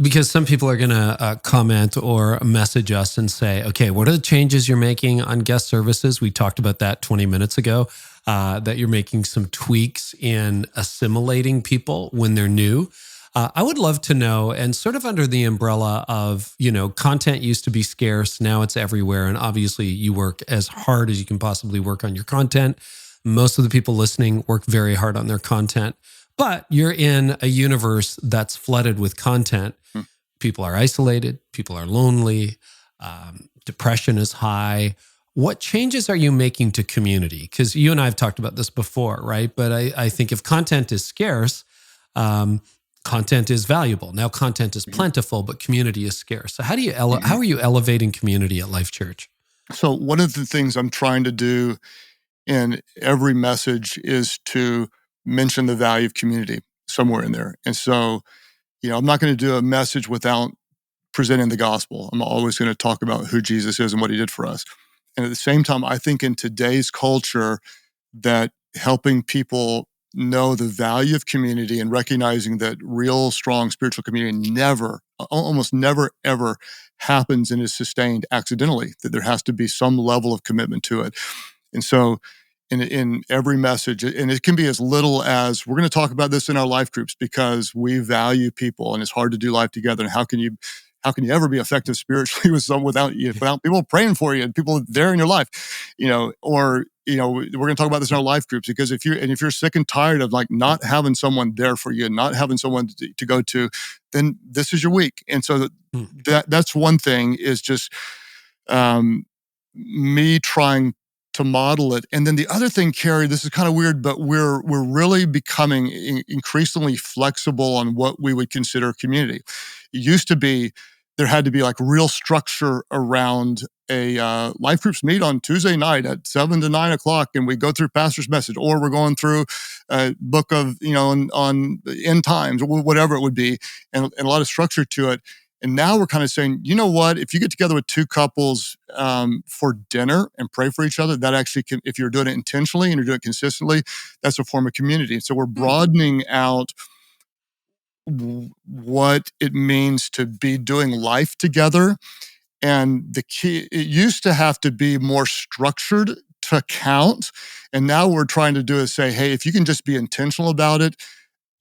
Because some people are going to comment or message us and say, okay, what are the changes you're making on guest services? We talked about that 20 minutes ago, that you're making some tweaks in assimilating people when they're new. I would love to know, and sort of under the umbrella of, content used to be scarce, now it's everywhere. And obviously you work as hard as you can possibly work on your content. Most of the people listening work very hard on their content. But you're in a universe that's flooded with content. People are isolated. People are lonely. Depression is high. What changes are you making to community? Because you and I have talked about this before, right? But I think if content is scarce, content is valuable. Now content is plentiful, but community is scarce. So how are you elevating community at Life.Church? So one of the things I'm trying to do in every message is to mention the value of community somewhere in there. And so, I'm not going to do a message without presenting the gospel. I'm always going to talk about who Jesus is and what he did for us. And at the same time, I think in today's culture that helping people know the value of community and recognizing that real, strong spiritual community almost never, ever happens and is sustained accidentally, that there has to be some level of commitment to it. And so in every message, and it can be as little as, we're going to talk about this in our life groups because we value people and it's hard to do life together. And how can you ever be effective spiritually without people praying for you and people there in your life, we're going to talk about this in our life groups, because if you're sick and tired of like not having someone there for you and not having someone to go to, then this is your week. And so that's one thing, is just me trying to model it. And then the other thing, Carey, this is kind of weird, but we're really becoming increasingly flexible on what we would consider community. It used to be there had to be like real structure around a life groups meet on Tuesday night at 7 to 9 o'clock, and we go through pastor's message, or we're going through a book of on end times, or whatever it would be, and a lot of structure to it. And now we're kind of saying, you know what, if you get together with two couples for dinner and pray for each other, that actually can, if you're doing it intentionally and you're doing it consistently, that's a form of community. So we're broadening out what it means to be doing life together. And the key, it used to have to be more structured to count. And now we're trying to do is say, hey, if you can just be intentional about it,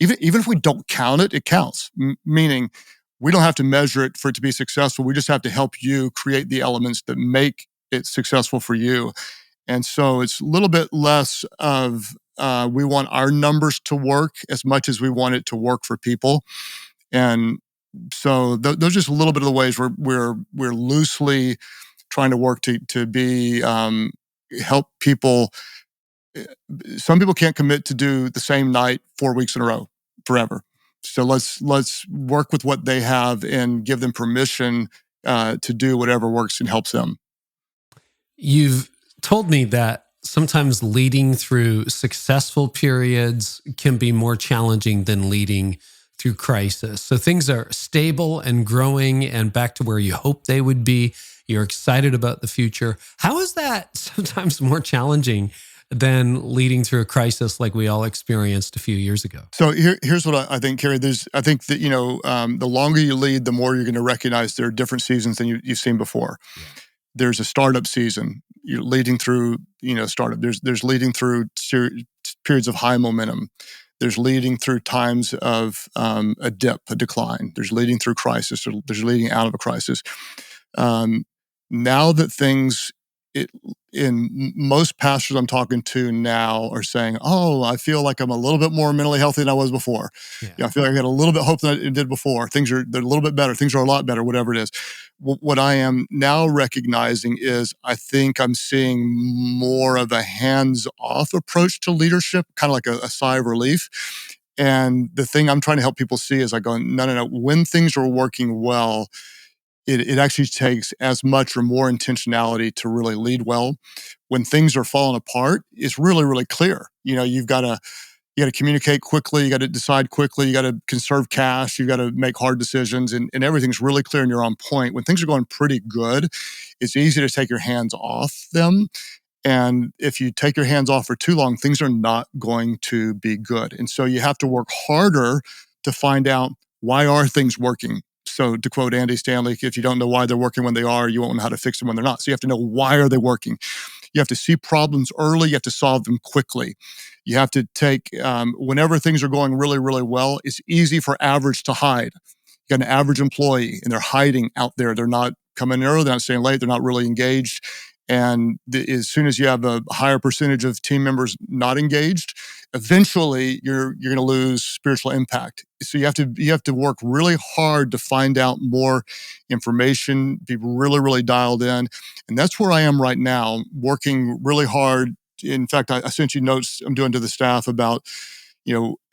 even if we don't count it, it counts. Meaning, we don't have to measure it for it to be successful. We just have to help you create the elements that make it successful for you. And so it's a little bit less of we want our numbers to work as much as we want it to work for people. And so those are just a little bit of the ways we're loosely trying to work to be help people. Some people can't commit to do the same night 4 weeks in a row forever. So let's work with what they have and give them permission to do whatever works and helps them. You've told me that sometimes leading through successful periods can be more challenging than leading through crisis. So things are stable and growing and back to where you hope they would be. You're excited about the future. How is that sometimes more challenging than leading through a crisis like we all experienced a few years ago? So here's what I think, Carey. I think that, the longer you lead, the more you're going to recognize there are different seasons than you've seen before. Yeah. There's a startup season. You're leading through, startup. There's leading through periods of high momentum. There's leading through times of a dip, a decline. There's leading through crisis. There's leading out of a crisis. Now that things, most pastors I'm talking to now are saying, "Oh, I feel like I'm a little bit more mentally healthy than I was before. Yeah. I feel like I got a little bit of hope than I did before. They're a little bit better. Things are a lot better, whatever it is." What I am now recognizing is I think I'm seeing more of a hands-off approach to leadership, kind of like a sigh of relief. And the thing I'm trying to help people see is I go, no. When things are working well, it actually takes as much or more intentionality to really lead well. When things are falling apart, it's really, really clear. You got to communicate quickly. You got to decide quickly. You got to conserve cash. You got to make hard decisions, and everything's really clear and you're on point. When things are going pretty good, it's easy to take your hands off them. And if you take your hands off for too long, things are not going to be good. And so you have to work harder to find out, why are things working? So to quote Andy Stanley, if you don't know why they're working when they are, you won't know how to fix them when they're not. So you have to know, why are they working? You have to see problems early. You have to solve them quickly. You have to take, whenever things are going really, really well, it's easy for average to hide. You got an average employee and they're hiding out there. They're not coming in early, they're not staying late, they're not really engaged. And as soon as you have a higher percentage of team members not engaged, eventually you're going to lose spiritual impact. So you have to work really hard to find out more information, be really, really dialed in. And that's where I am right now, working really hard. In fact, I sent you notes I'm doing to the staff about,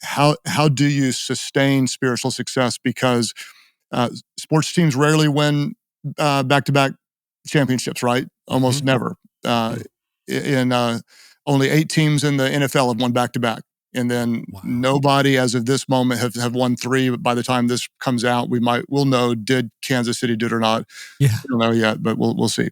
how do you sustain spiritual success? Because sports teams rarely win back-to-back championships, right? Almost never. Only 8 teams in the NFL have won back-to-back. And then nobody as of this moment have won 3. But by the time this comes out, we'll know, did Kansas City do it or not? Yeah. We don't know yet, but we'll see.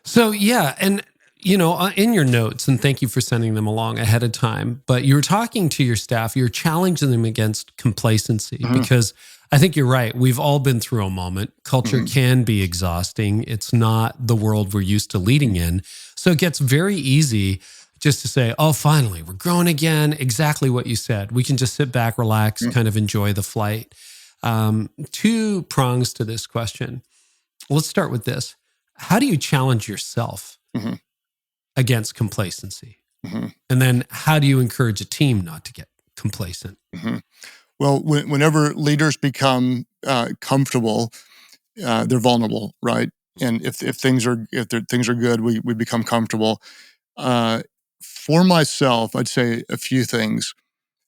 So yeah, and in your notes, and thank you for sending them along ahead of time, but you're talking to your staff, you're challenging them against complacency, because I think you're right. We've all been through a moment. Culture can be exhausting. It's not the world we're used to leading in. So it gets very easy just to say, oh, finally, we're growing again. Exactly what you said. We can just sit back, relax, kind of enjoy the flight. 2 prongs to this question. Let's start with this. How do you challenge yourself against complacency? And then how do you encourage a team not to get complacent? Well, whenever leaders become comfortable, they're vulnerable, right? And if things are good, we become comfortable. For myself, I'd say a few things.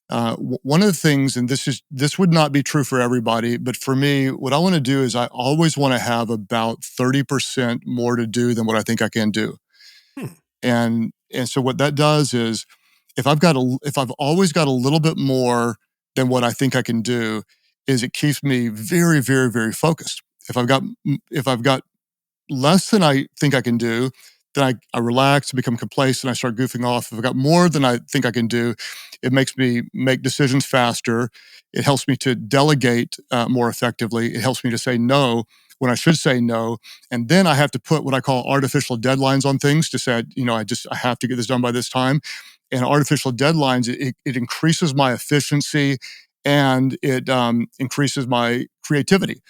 One of the things, and this would not be true for everybody, but for me, what I want to do is I always want to have about 30% more to do than what I think I can do. And so what that does is, if I've always got a little bit more than what I think I can do, is it keeps me very, very, very focused. If I've got less than I think I can do, then I relax, become complacent, I start goofing off. If I've got more than I think I can do, it makes me make decisions faster. It helps me to delegate more effectively. It helps me to say no when I should say no. And then I have to put what I call artificial deadlines on things to say, I have to get this done by this time. And artificial deadlines, it increases my efficiency and it increases my creativity.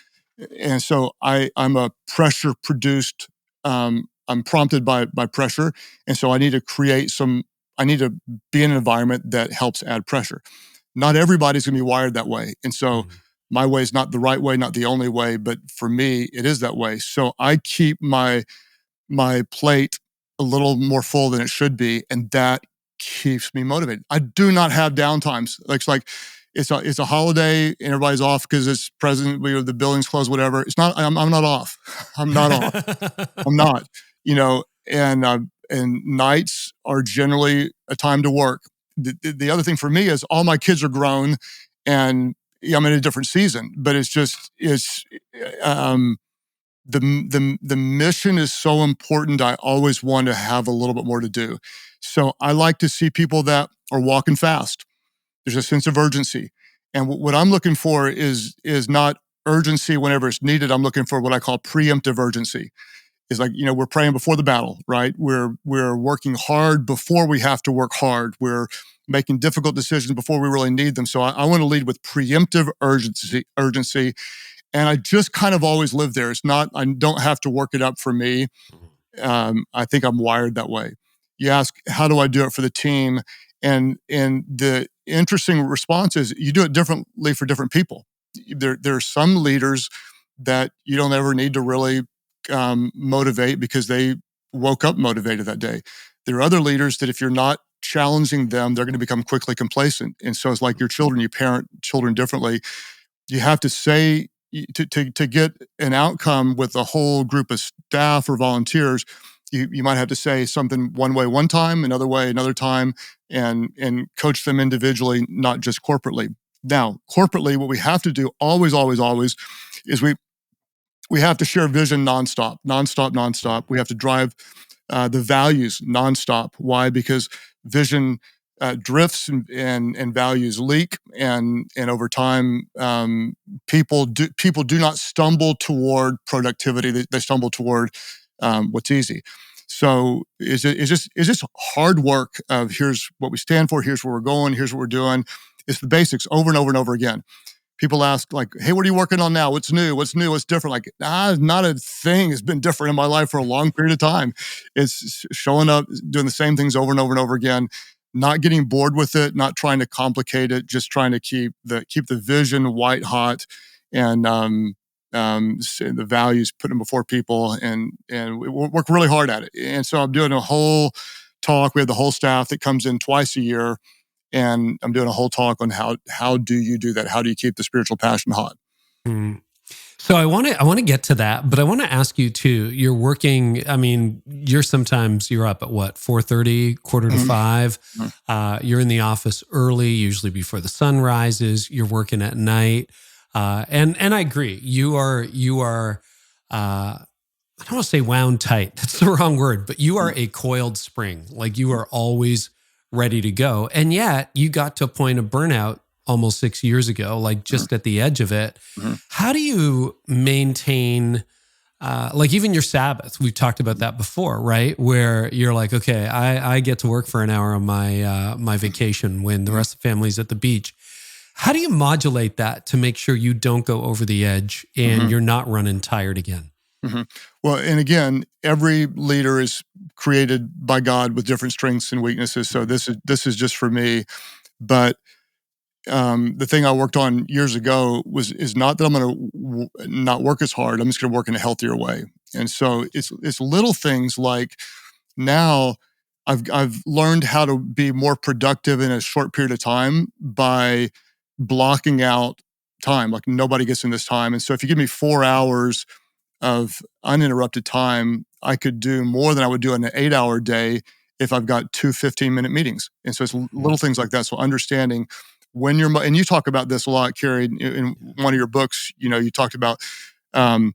And so I'm a pressure-produced, I'm prompted by pressure. And so I need to be in an environment that helps add pressure. Not everybody's going to be wired that way. And so my way is not the right way, not the only way, but for me, it is that way. So I keep my plate a little more full than it should be. And that keeps me motivated. I do not have downtimes. It's a holiday and everybody's off because it's President, the building's closed, whatever. It's not, I'm not off. I'm not off. I'm not, and nights are generally a time to work. The other thing for me is all my kids are grown and I'm in a different season, but the mission is so important. I always want to have a little bit more to do. So I like to see people that are walking fast. There's a sense of urgency. And what I'm looking for is not urgency whenever it's needed. I'm looking for what I call preemptive urgency. It's like, we're praying before the battle, right? We're working hard before we have to work hard. We're making difficult decisions before we really need them. So I want to lead with preemptive urgency. And I just kind of always live there. It's not, I don't have to work it up for me. I think I'm wired that way. You ask, how do I do it for the team? And the interesting response is you do it differently for different people. There are some leaders that you don't ever need to really motivate because they woke up motivated that day. There are other leaders that if you're not challenging them, they're going to become quickly complacent. And so it's like your children, you parent children differently. You have to say, to get an outcome with a whole group of staff or volunteers, you might have to say something one way one time, another way another time, and coach them individually, not just corporately. Now, corporately, what we have to do always is we have to share vision nonstop. We have to drive the values nonstop. Why? Because vision drifts and values leak, and over time, people do not stumble toward productivity. They stumble toward what's easy. So it's just hard work of here's what we stand for, here's where we're going, here's what we're doing. It's the basics over and over and over again. People ask like, hey, what are you working on now? What's new? What's different? Like, not a thing has been different in my life for a long period of time. It's showing up, doing the same things over and over and over again, not getting bored with it, not trying to complicate it, just trying to keep the vision white hot, and the values, put them before people, and we work really hard at it. And so I'm doing a whole talk. We have the whole staff that comes in twice a year. And I'm doing a whole talk on how do you do that? How do you keep the spiritual passion hot? So I want to get to that, but I want to ask you too. You're working. I mean, you're up at what, 4:30, quarter to 5. You're in the office early, usually before the sun rises. You're working at night, and I agree. You are. I don't want to say wound tight. That's the wrong word, but you are a coiled spring. Like you are always ready to go. And yet you got to a point of burnout almost 6 years ago, like just at the edge of it. How do you maintain, like even your Sabbath? We've talked about that before, right? Where you're like, okay, I get to work for an hour on my vacation when the rest of the family's at the beach. How do you modulate that to make sure you don't go over the edge and you're not running tired again? Well, and again, every leader is created by God with different strengths and weaknesses. So this is just for me. But the thing I worked on years ago is not that I'm going to not work as hard. I'm just going to work in a healthier way. And so it's little things like now I've learned how to be more productive in a short period of time by blocking out time. Like nobody gets in this time. And so if you give me 4 hours of uninterrupted time, I could do more than I would do in an 8-hour day if I've got 2 15-minute meetings. And so it's little things like that. So understanding when and you talk about this a lot, Carey, in one of your books, you talked about, I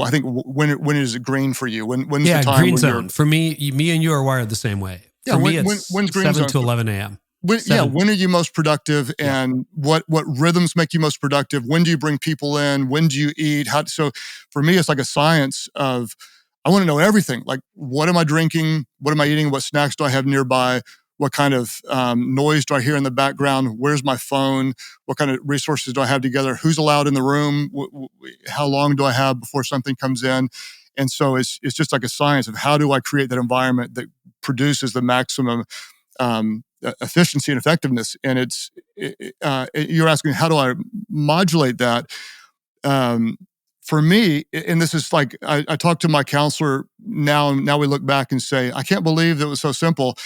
think when is it green for you? When's the time? Green zone. For me and you are wired the same way. For me, it's when's green 7 zone? to 11 a.m. When are you most productive, and what rhythms make you most productive? When do you bring people in? When do you eat? So for me, it's like a science of, I want to know everything. Like, what am I drinking? What am I eating? What snacks do I have nearby? What kind of noise do I hear in the background? Where's my phone? What kind of resources do I have together? Who's allowed in the room? How long do I have before something comes in? And so it's just like a science of how do I create that environment that produces the maximum efficiency and effectiveness. And you're asking, how do I modulate that? For me, and this is like, I talk to my counselor now we look back and say, I can't believe that it was so simple.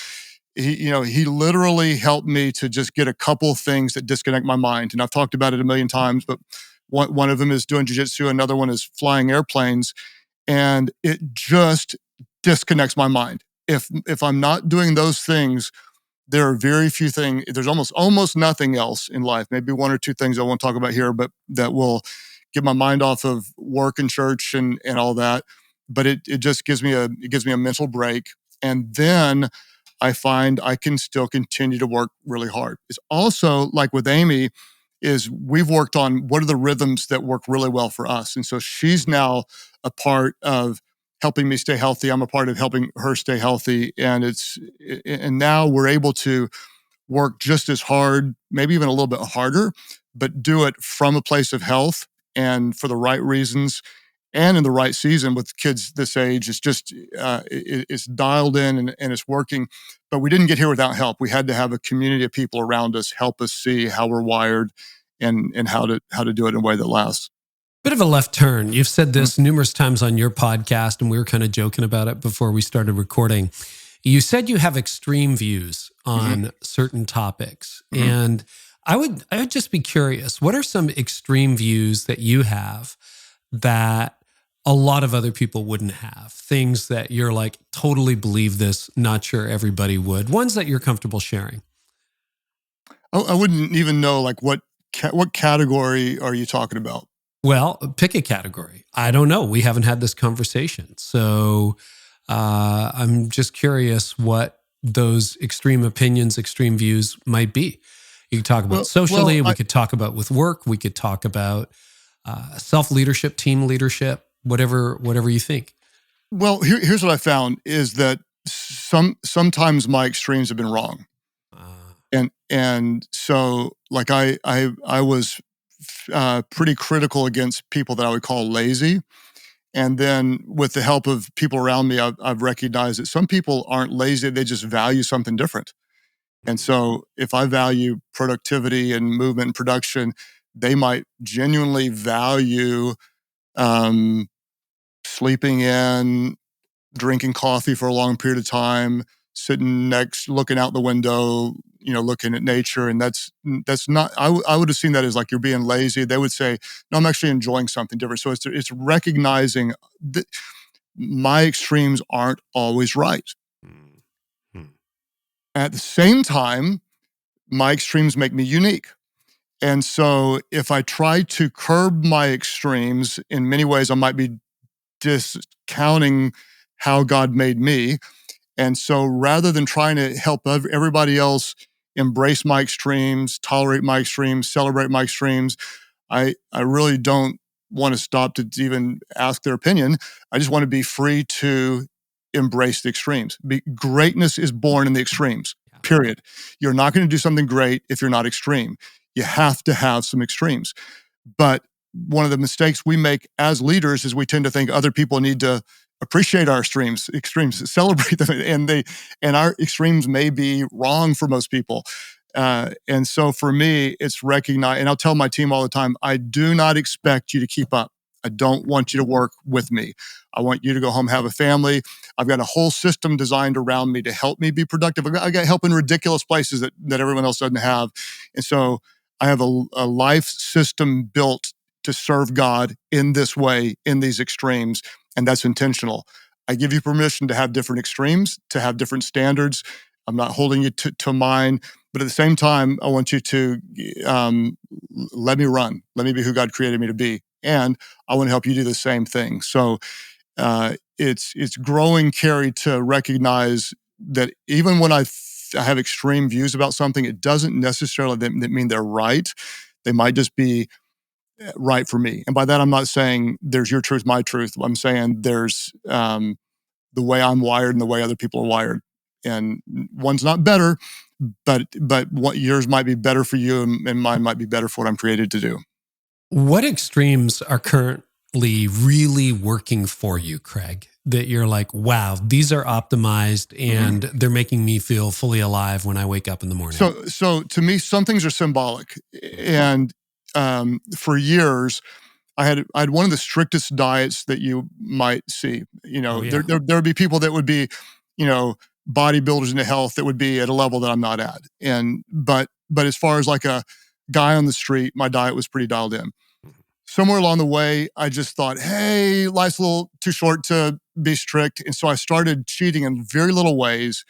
He literally helped me to just get a couple things that disconnect my mind. And I've talked about it a million times, but one of them is doing jiu-jitsu. Another one is flying airplanes. And it just disconnects my mind. If I'm not doing those things, there are very few things. There's almost nothing else in life. Maybe 1 or 2 things I won't talk about here, but that will get my mind off of work and church and all that. But it just gives me a mental break. And then I find I can still continue to work really hard. It's also like with Amy, is we've worked on what are the rhythms that work really well for us. And so she's now a part of helping me stay healthy. I'm a part of helping her stay healthy. And now we're able to work just as hard, maybe even a little bit harder, but do it from a place of health and for the right reasons and in the right season. With kids this age, it's just, it's dialed in and it's working. But we didn't get here without help. We had to have a community of people around us help us see how we're wired and how to do it in a way that lasts. Bit of a left turn. You've said this numerous times on your podcast, and we were kind of joking about it before we started recording. You said you have extreme views on certain topics. And I would just be curious, what are some extreme views that you have that a lot of other people wouldn't have? Things that you're like, totally believe this, not sure everybody would. Ones that you're comfortable sharing. I wouldn't even know like what category are you talking about? Well, pick a category. I don't know. We haven't had this conversation. So I'm just curious what those extreme opinions, extreme views might be. You could talk about socially. We could talk about with work. We could talk about self-leadership, team leadership, whatever you think. Well, here's what I found is that sometimes my extremes have been wrong. And so like I was pretty critical against people that I would call lazy. And then with the help of people around me, I've recognized that some people aren't lazy, they just value something different. And so if I value productivity and movement and production, they might genuinely value sleeping in, drinking coffee for a long period of time, sitting looking out the window, looking at nature. And that's not, I would have seen that as like you're being lazy. They would say, no, I'm actually enjoying something different. So it's recognizing that my extremes aren't always right. At the same time, my extremes make me unique. And so if I try to curb my extremes, in many ways, I might be discounting how God made me. And so rather than trying to help everybody else embrace my extremes, tolerate my extremes, celebrate my extremes, I really don't want to stop to even ask their opinion. I just want to be free to embrace the extremes. Greatness is born in the extremes, period. You're not going to do something great if you're not extreme. You have to have some extremes. But one of the mistakes we make as leaders is we tend to think other people need to appreciate our extremes, celebrate them, and our extremes may be wrong for most people. And so for me, it's recognize, and I'll tell my team all the time, I do not expect you to keep up. I don't want you to work with me. I want you to go home, have a family. I've got a whole system designed around me to help me be productive. I got help in ridiculous places that everyone else doesn't have. And so I have a life system built to serve God in this way, in these extremes, and that's intentional. I give you permission to have different extremes, to have different standards. I'm not holding you to mine, but at the same time, I want you to let me run. Let me be who God created me to be. And I want to help you do the same thing. So it's growing, Carey, to recognize that even when I have extreme views about something, it doesn't necessarily mean they're right. They might just be right for me. And by that, I'm not saying there's your truth, my truth. I'm saying there's the way I'm wired and the way other people are wired. And one's not better, but what yours might be better for you and mine might be better for what I'm created to do. What extremes are currently really working for you, Craig, that you're like, wow, these are optimized and they're making me feel fully alive when I wake up in the morning? So to me, some things are symbolic. And for years, I had one of the strictest diets that you might see. There would be people that would be, bodybuilders into health that would be at a level that I'm not at. But as far as like a guy on the street, my diet was pretty dialed in. Somewhere along the way, I just thought, hey, life's a little too short to be strict. And so I started cheating in very little ways.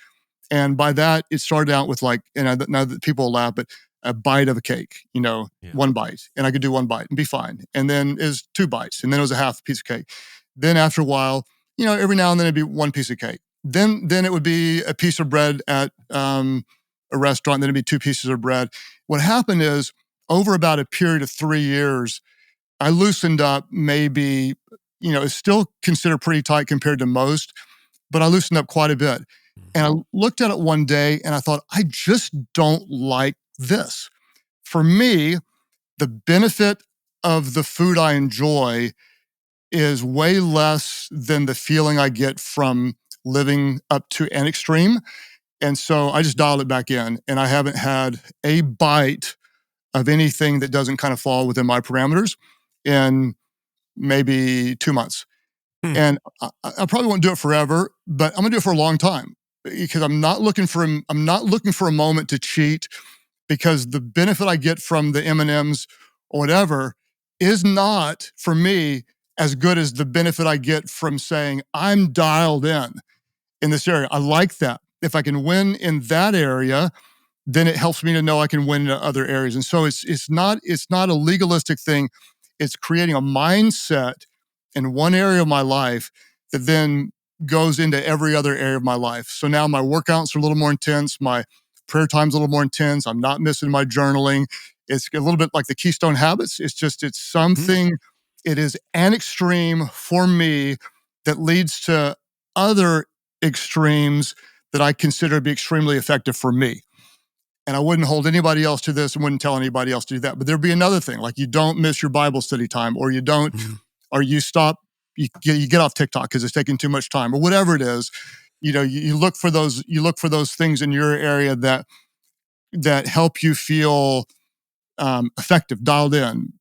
And by that, it started out with like, now that people laugh, but a bite of a cake, Yeah. one bite, and I could do one bite and be fine. And then it was 2 bites, and then it was a half piece of cake. Then after a while, every now and then it'd be one piece of cake. Then it would be a piece of bread at a restaurant, then it'd be 2 pieces of bread. What happened is, over about a period of 3 years, I loosened up maybe, it's still considered pretty tight compared to most, but I loosened up quite a bit. And I looked at it one day and I thought, I just don't like this. For me, the benefit of the food I enjoy is way less than the feeling I get from living up to an extreme. And so I just dialed it back in, and I haven't had a bite of anything that doesn't kind of fall within my parameters in maybe 2 months. And I probably won't do it forever, but I'm gonna do it for a long time, because I'm not looking for a moment to cheat, because the benefit I get from the M&Ms or whatever is not, for me, as good as the benefit I get from saying, I'm dialed in this area. I like that. If I can win in that area, then it helps me to know I can win in other areas. And so it's not a legalistic thing. It's creating a mindset in one area of my life that then goes into every other area of my life. So now my workouts are a little more intense. My prayer time's a little more intense. I'm not missing my journaling. It's a little bit like the Keystone Habits. It's something, it is an extreme for me that leads to other extremes that I consider to be extremely effective for me. And I wouldn't hold anybody else to this and wouldn't tell anybody else to do that. But there'd be another thing, like you don't miss your Bible study time, or you don't, or you stop, you get off TikTok because it's taking too much time, or whatever it is. You look for those things in your area that help you feel effective, dialed in,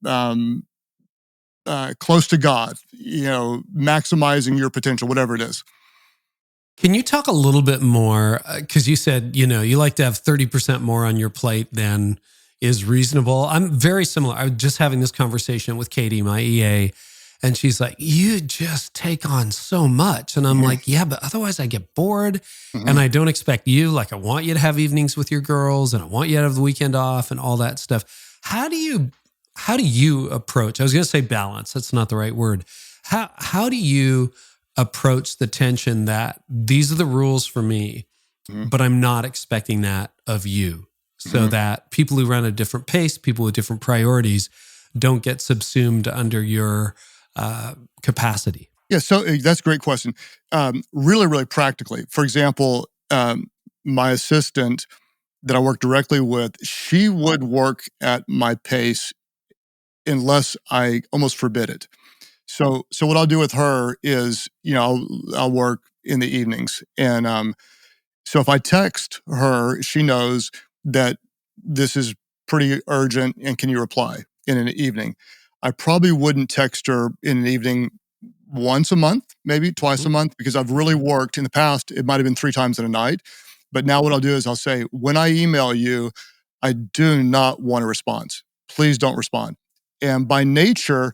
close to God, maximizing your potential, whatever it is. Can you talk a little bit more? Because you said, you like to have 30% more on your plate than is reasonable. I'm very similar. I was just having this conversation with Katie, my EA, and she's like, you just take on so much. And I'm like, yeah, but otherwise I get bored. And I don't expect you, like I want you to have evenings with your girls, and I want you to have the weekend off and all that stuff. How do you approach, I was going to say balance, that's not the right word. How do you approach the tension that these are the rules for me, but I'm not expecting that of you, so that people who run a different pace, people with different priorities, don't get subsumed under your capacity? Yeah, so that's a great question. Really, really practically. For example, my assistant that I work directly with, she would work at my pace unless I almost forbid it. So what I'll do with her is, I'll work in the evenings. And so if I text her, she knows that this is pretty urgent and can you reply in an evening. I probably wouldn't text her in an evening once a month, maybe twice a month, because I've really worked in the past. It might have been 3 times in a night. But now what I'll do is I'll say, when I email you, I do not want a response. Please don't respond. And by nature,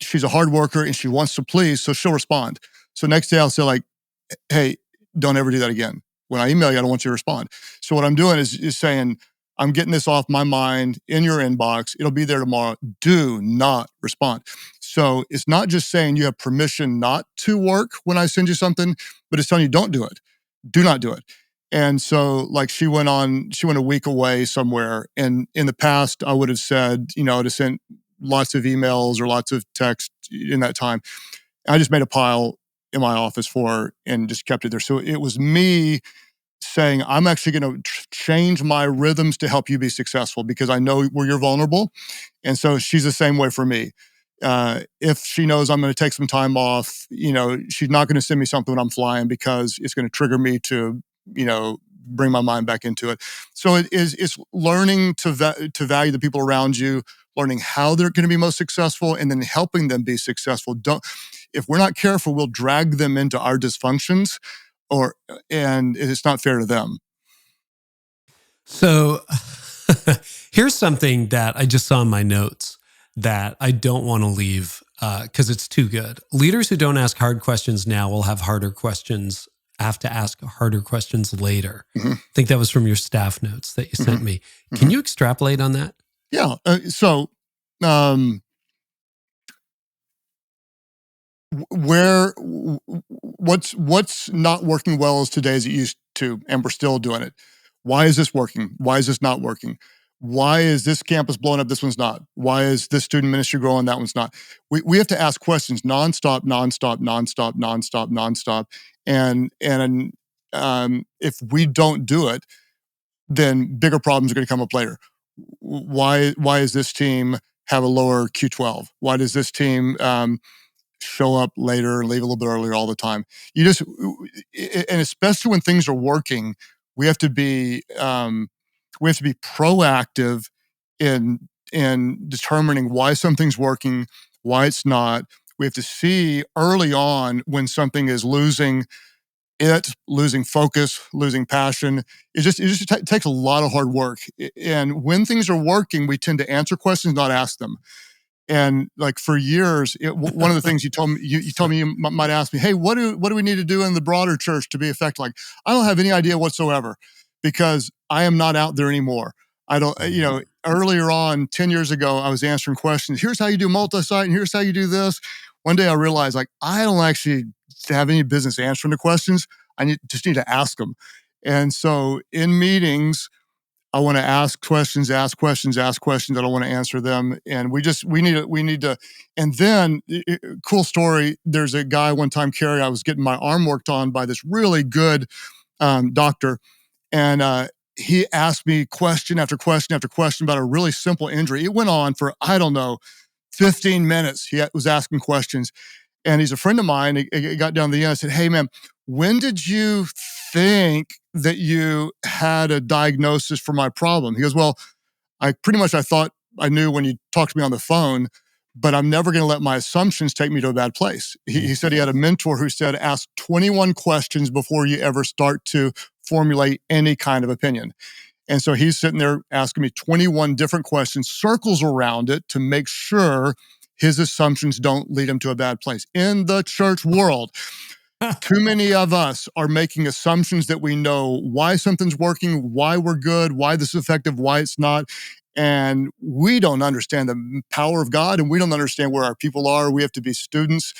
she's a hard worker and she wants to please, so she'll respond. So next day I'll say like, hey, don't ever do that again. When I email you, I don't want you to respond. So what I'm doing is saying, I'm getting this off my mind in your inbox. It'll be there tomorrow. Do not respond. So it's not just saying you have permission not to work when I send you something, but it's telling you don't do it. Do not do it. And so like she went a week away somewhere. And in the past, I would have said, to send lots of emails or lots of text in that time. I just made a pile in my office for her and just kept it there. So it was me saying, I'm actually going to change my rhythms to help you be successful, because I know where you're vulnerable. And so she's the same way for me. If she knows I'm going to take some time off, she's not going to send me something when I'm flying, because it's going to trigger me to, bring my mind back into it. So it's learning to value the people around you, learning how they're going to be most successful, and then helping them be successful. If we're not careful, we'll drag them into our dysfunctions, and it's not fair to them. So here's something that I just saw in my notes that I don't want to leave because it's too good. Leaders who don't ask hard questions now will have harder questions have to ask harder questions later. Mm-hmm. I think that was from your staff notes that you sent me. Can you extrapolate on that? Yeah. What's not working well as today as it used to, and we're still doing it. Why is this working? Why is this not working? Why is this campus blowing up? This one's not. Why is this student ministry growing? That one's not. We have to ask questions nonstop. And if we don't do it, then bigger problems are going to come up later. Why is this team have a lower Q12? Why does this team show up later and leave a little bit earlier all the time? And especially when things are working, we have to be proactive in determining why something's working, why it's not. We have to see early on when something is losing focus, losing passion. It just takes a lot of hard work. And when things are working, we tend to answer questions, not ask them. And like for years, one of the things you told me, you might ask me, hey, what do we need to do in the broader church to be effective? Like, I don't have any idea whatsoever because I am not out there anymore. I don't, earlier on, 10 years ago, I was answering questions. Here's how you do multi-site and here's how you do this. One day I realized like, I don't actually have any business answering the questions. Just need to ask them. And so in meetings, I want to ask questions. I don't want to answer them. And we need to, and then cool story. There's a guy one time, Carey, I was getting my arm worked on by this really good doctor. And he asked me question after question after question about a really simple injury. It went on for, 15 minutes. He was asking questions. And he's a friend of mine. He got down to the end. I said, hey, man, when did you think that you had a diagnosis for my problem? He goes, well, I thought I knew when you talked to me on the phone, but I'm never going to let my assumptions take me to a bad place. He said he had a mentor who said, ask 21 questions before you ever start to formulate any kind of opinion. And so he's sitting there asking me 21 different questions, circles around it to make sure his assumptions don't lead him to a bad place. In the church world, too many of us are making assumptions that we know why something's working, why we're good, why this is effective, why it's not. And we don't understand the power of God, and we don't understand where our people are. We have to be students,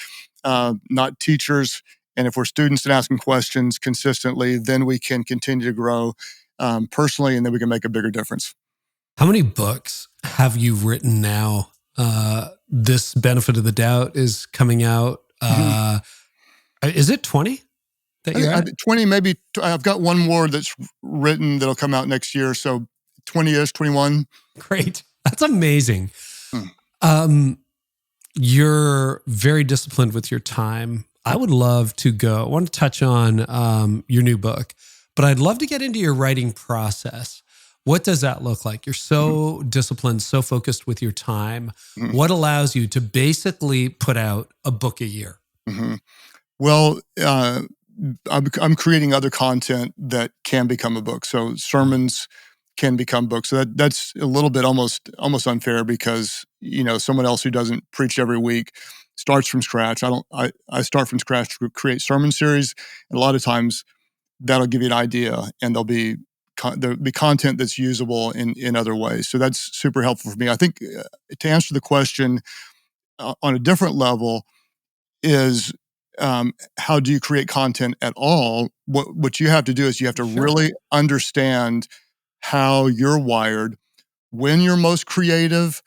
not teachers. And if we're students and asking questions consistently, then we can continue to grow personally, and then we can make a bigger difference. How many books have you written now? This Benefit of the Doubt is coming out. Is it 20 that you're at? 20, maybe. I've got one more that's written that'll come out next year. So 20-ish, 21. Great. That's amazing. You're very disciplined with your time. I would love to I want to touch on your new book, but I'd love to get into your writing process. What does that look like? You're so disciplined, so focused with your time. What allows you to basically put out a book a year? Well, I'm creating other content that can become a book. So sermons can become books. So that's a little bit almost unfair because, someone else who doesn't preach every week starts from scratch. I start from scratch to create sermon series. And a lot of times that'll give you an idea and there'll be content that's usable in other ways. So that's super helpful for me. I think to answer the question on a different level is how do you create content at all? What you have to do is you have to really understand how you're wired, when you're most creative,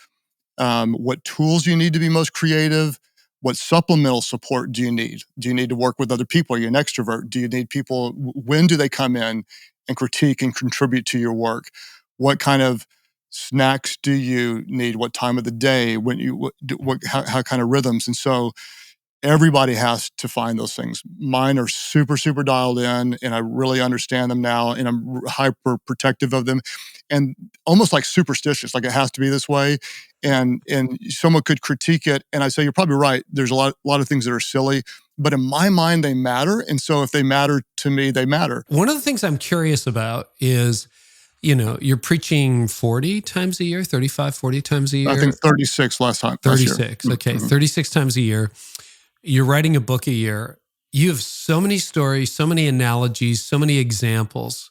what tools you need to be most creative, what supplemental support do you need? Do you need to work with other people? Are you an extrovert? Do you need people? When do they come in and critique and contribute to your work? What kind of snacks do you need? What time of the day? How kind of rhythms? And so everybody has to find those things. Mine are super, super dialed in, and I really understand them now, and I'm hyper protective of them, and almost like superstitious, like it has to be this way. And someone could critique it, and I say, you're probably right. There's a lot of things that are silly, but in my mind, they matter. And so if they matter to me, they matter. One of the things I'm curious about is, you're preaching 40 times a year, 35, 40 times a year? I think 36 last time. 36, okay. 36 times a year. You're writing a book a year. You have so many stories, so many analogies, so many examples.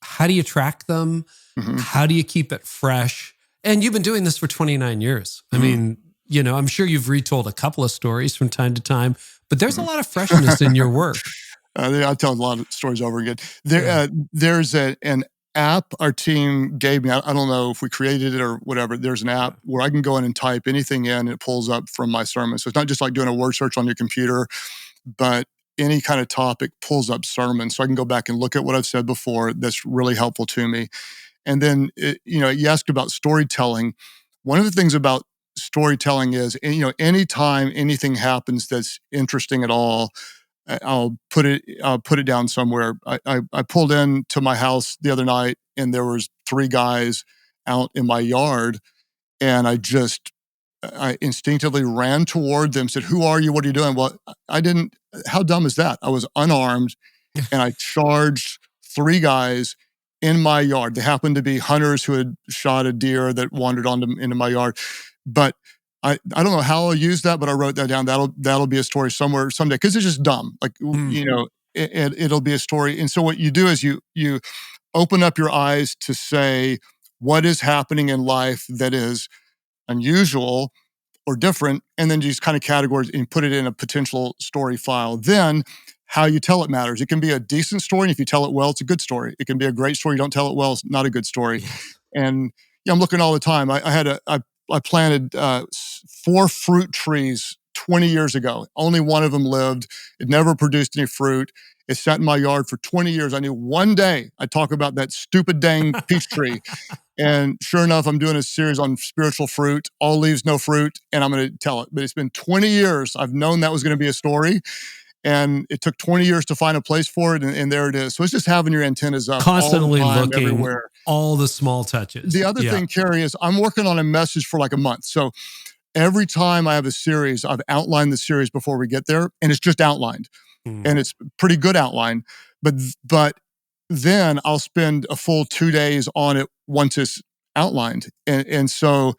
How do you track them? Mm-hmm. How do you keep it fresh? And you've been doing this for 29 years. I mean, I'm sure you've retold a couple of stories from time to time, but there's a lot of freshness in your work. I tell a lot of stories over again. There's an app our team gave me. I don't know if we created it or whatever. There's an app where I can go in and type anything in and it pulls up from my sermon. So it's not just like doing a word search on your computer, but any kind of topic pulls up sermons. So I can go back and look at what I've said before. That's really helpful to me. And then, you asked about storytelling. One of the things about storytelling is, anytime anything happens that's interesting at all, I'll put it down somewhere. I pulled into my house the other night and there was 3 guys out in my yard, and I instinctively ran toward them, said, "Who are you? What are you doing?" Well, I didn't. How dumb is that? I was unarmed and I charged 3 guys in my yard. They happened to be hunters who had shot a deer that wandered into my yard. But I don't know how I'll use that, but I wrote that down. That'll be a story somewhere someday, because it's just dumb. Like, it'll be a story. And so what you do is you open up your eyes to say what is happening in life that is unusual or different, and then you just kind of categorize and put it in a potential story file. Then how you tell it matters. It can be a decent story, and if you tell it well, it's a good story. It can be a great story. You don't tell it well, it's not a good story. And I'm looking all the time. I planted 4 fruit trees 20 years ago. Only one of them lived. It never produced any fruit. It sat in my yard for 20 years. I knew one day I'd talk about that stupid dang peach tree. And sure enough, I'm doing a series on spiritual fruit, all leaves, no fruit, and I'm going to tell it. But it's been 20 years. I've known that was going to be a story. And it took 20 years to find a place for it, and there it is. So it's just having your antennas up constantly all the time, looking everywhere. All the small touches. The other thing, Carey, is I'm working on a message for like a month. So every time I have a series, I've outlined the series before we get there, and it's just outlined. And it's pretty good outline. But then I'll spend a full 2 days on it once it's outlined. And so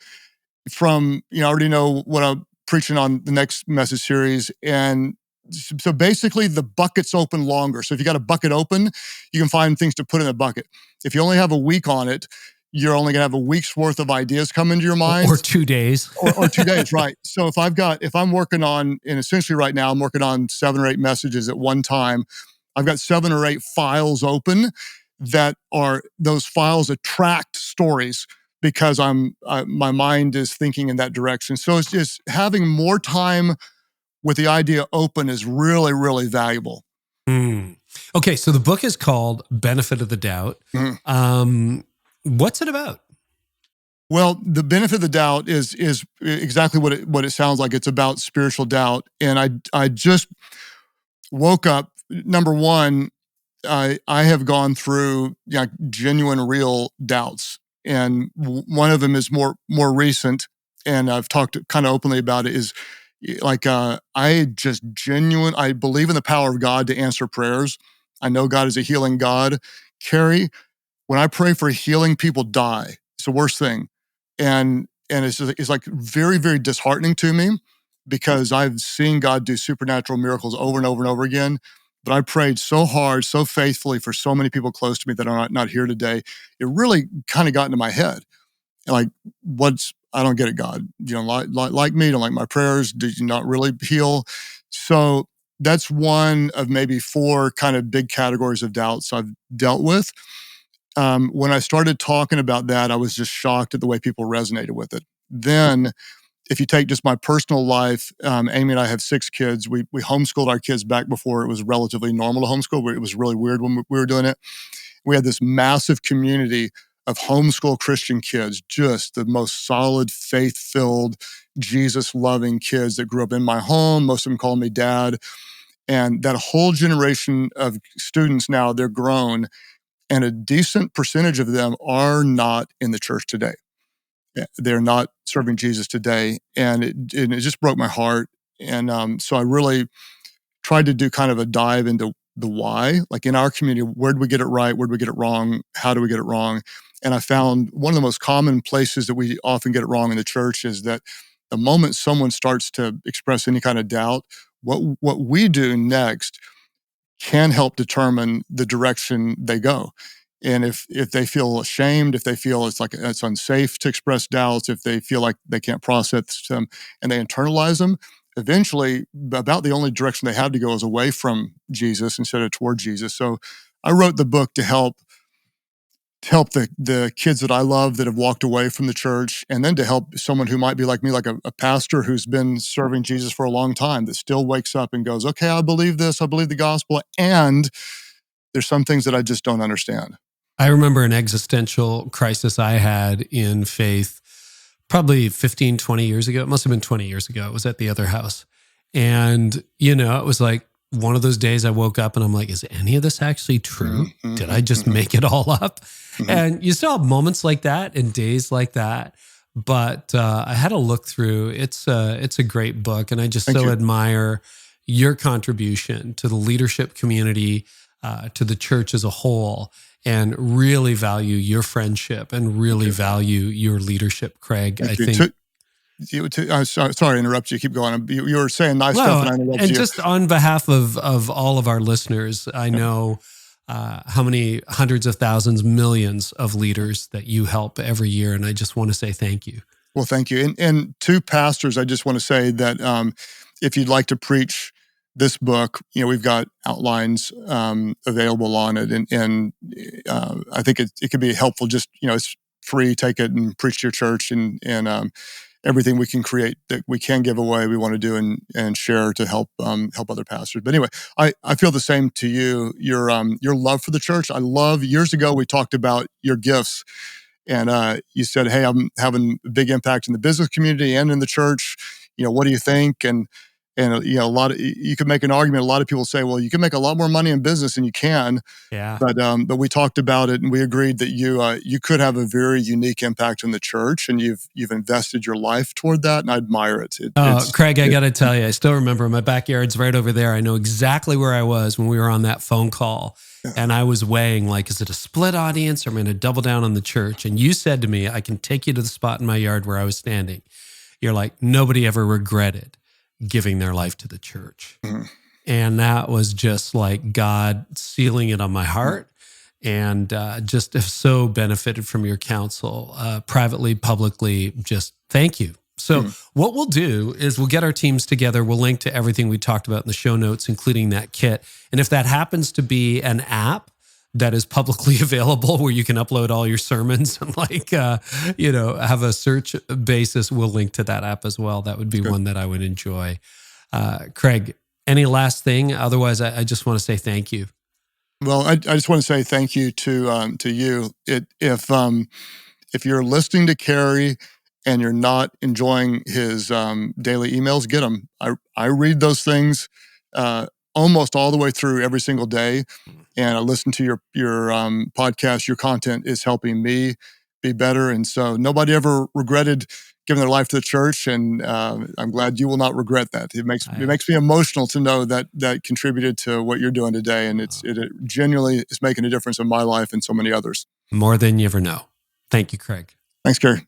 I already know what I'm preaching on the next message series. And so basically the bucket's open longer. So if you got a bucket open, you can find things to put in the bucket. If you only have a week on it, you're only going to have a week's worth of ideas come into your mind. Or 2 days. or 2 days, right. So if I'm working on, and essentially right now, I'm working on 7 or 8 messages at one time. I've got 7 or 8 files open those files attract stories because my mind is thinking in that direction. So it's just having more time with the idea open is really, really valuable. Okay, so the book is called Benefit of the Doubt. What's it about? Well, the benefit of the doubt is exactly what it sounds like. It's about spiritual doubt. And I just woke up. Number one, I have gone through genuine, real doubts. And one of them is more recent, and I've talked kind of openly about it, is like I believe in the power of God to answer prayers. I know God is a healing God. Carey, when I pray for healing, people die. It's the worst thing. And it's like very, very disheartening to me, because I've seen God do supernatural miracles over and over and over again. But I prayed so hard, so faithfully for so many people close to me that are not here today. It really kind of got into my head. Like, I don't get it, God. You don't like me, don't like my prayers. Did you not really heal? So that's one of maybe 4 kind of big categories of doubts I've dealt with. When I started talking about that, I was just shocked at the way people resonated with it. Then, if you take just my personal life, Amy and I have 6 kids. We homeschooled our kids back before it was relatively normal to homeschool, but it was really weird when we were doing it. We had this massive community of homeschool Christian kids, just the most solid, faith-filled, Jesus-loving kids that grew up in my home. Most of them called me dad. And that whole generation of students now, they're grown, and a decent percentage of them are not in the church today. They're not serving Jesus today. And it just broke my heart. And so I really tried to do kind of a dive into the why. Like, in our community, where did we get it right? Where did we get it wrong? How do we get it wrong? And I found one of the most common places that we often get it wrong in the church is that the moment someone starts to express any kind of doubt, What we do next can help determine the direction they go. And if they feel ashamed, if they feel it's unsafe to express doubts, if they feel like they can't process them and they internalize them, eventually about the only direction they have to go is away from Jesus instead of toward Jesus. So I wrote the book to help the kids that I love that have walked away from the church, and then to help someone who might be like me, like a pastor who's been serving Jesus for a long time, that still wakes up and goes, okay, I believe this, I believe the gospel, and there's some things that I just don't understand. I remember an existential crisis I had in faith probably 15, 20 years ago. It must have been 20 years ago. It was at the other house. And, it was like one of those days I woke up and I'm like, is any of this actually true? Mm-hmm. Did I just make it all up? Mm-hmm. And you still have moments like that and days like that. But I had a look through. It's a great book. And I just admire your contribution to the leadership community, to the church as a whole, and really value your friendship and really value your leadership, Craig. Thank you. Sorry to interrupt you. Keep going. You were saying nice stuff, and I interrupted you. And just on behalf of all of our listeners, I know how many hundreds of thousands, millions of leaders that you help every year, and I just want to say thank you. Well, thank you. And to pastors, I just want to say that if you'd like to preach this book, we've got outlines available on it, and I think it could be helpful. Just it's free. Take it and preach to your church, and everything we can create that we can give away, we want to do and share to help other pastors. But anyway, I feel the same to you. Your love for the church. I love. Years ago, we talked about your gifts, and you said, "Hey, I'm having a big impact in the business community and in the church. What do you think?" And a lot of, you could make an argument. A lot of people say, well, you can make a lot more money in business, and you can. Yeah. But we talked about it, and we agreed that you could have a very unique impact in the church, and you've invested your life toward that, and I admire it. Craig, I got to tell you, I still remember my backyard's right over there. I know exactly where I was when we were on that phone call, and I was weighing is it a split audience, or am I going to double down on the church? And you said to me, I can take you to the spot in my yard where I was standing. You're like, nobody ever regretted giving their life to the church. Mm-hmm. And that was just like God sealing it on my heart, and just have so benefited from your counsel, privately, publicly. Just thank you. So what we'll do is we'll get our teams together. We'll link to everything we talked about in the show notes, including that kit. And if that happens to be an app that is publicly available where you can upload all your sermons and have a search basis, we'll link to that app as well. That would be one that I would enjoy. Craig, any last thing? Otherwise, I just want to say thank you. Well, I just want to say thank you to you. If you're listening to Carey and you're not enjoying his daily emails, get them. I read those things almost all the way through every single day. And I listen to your podcast. Your content is helping me be better. And so nobody ever regretted giving their life to the church. And I'm glad you will not regret that. It makes me emotional to know that contributed to what you're doing today. And it genuinely is making a difference in my life and so many others. More than you ever know. Thank you, Craig. Thanks, Carey.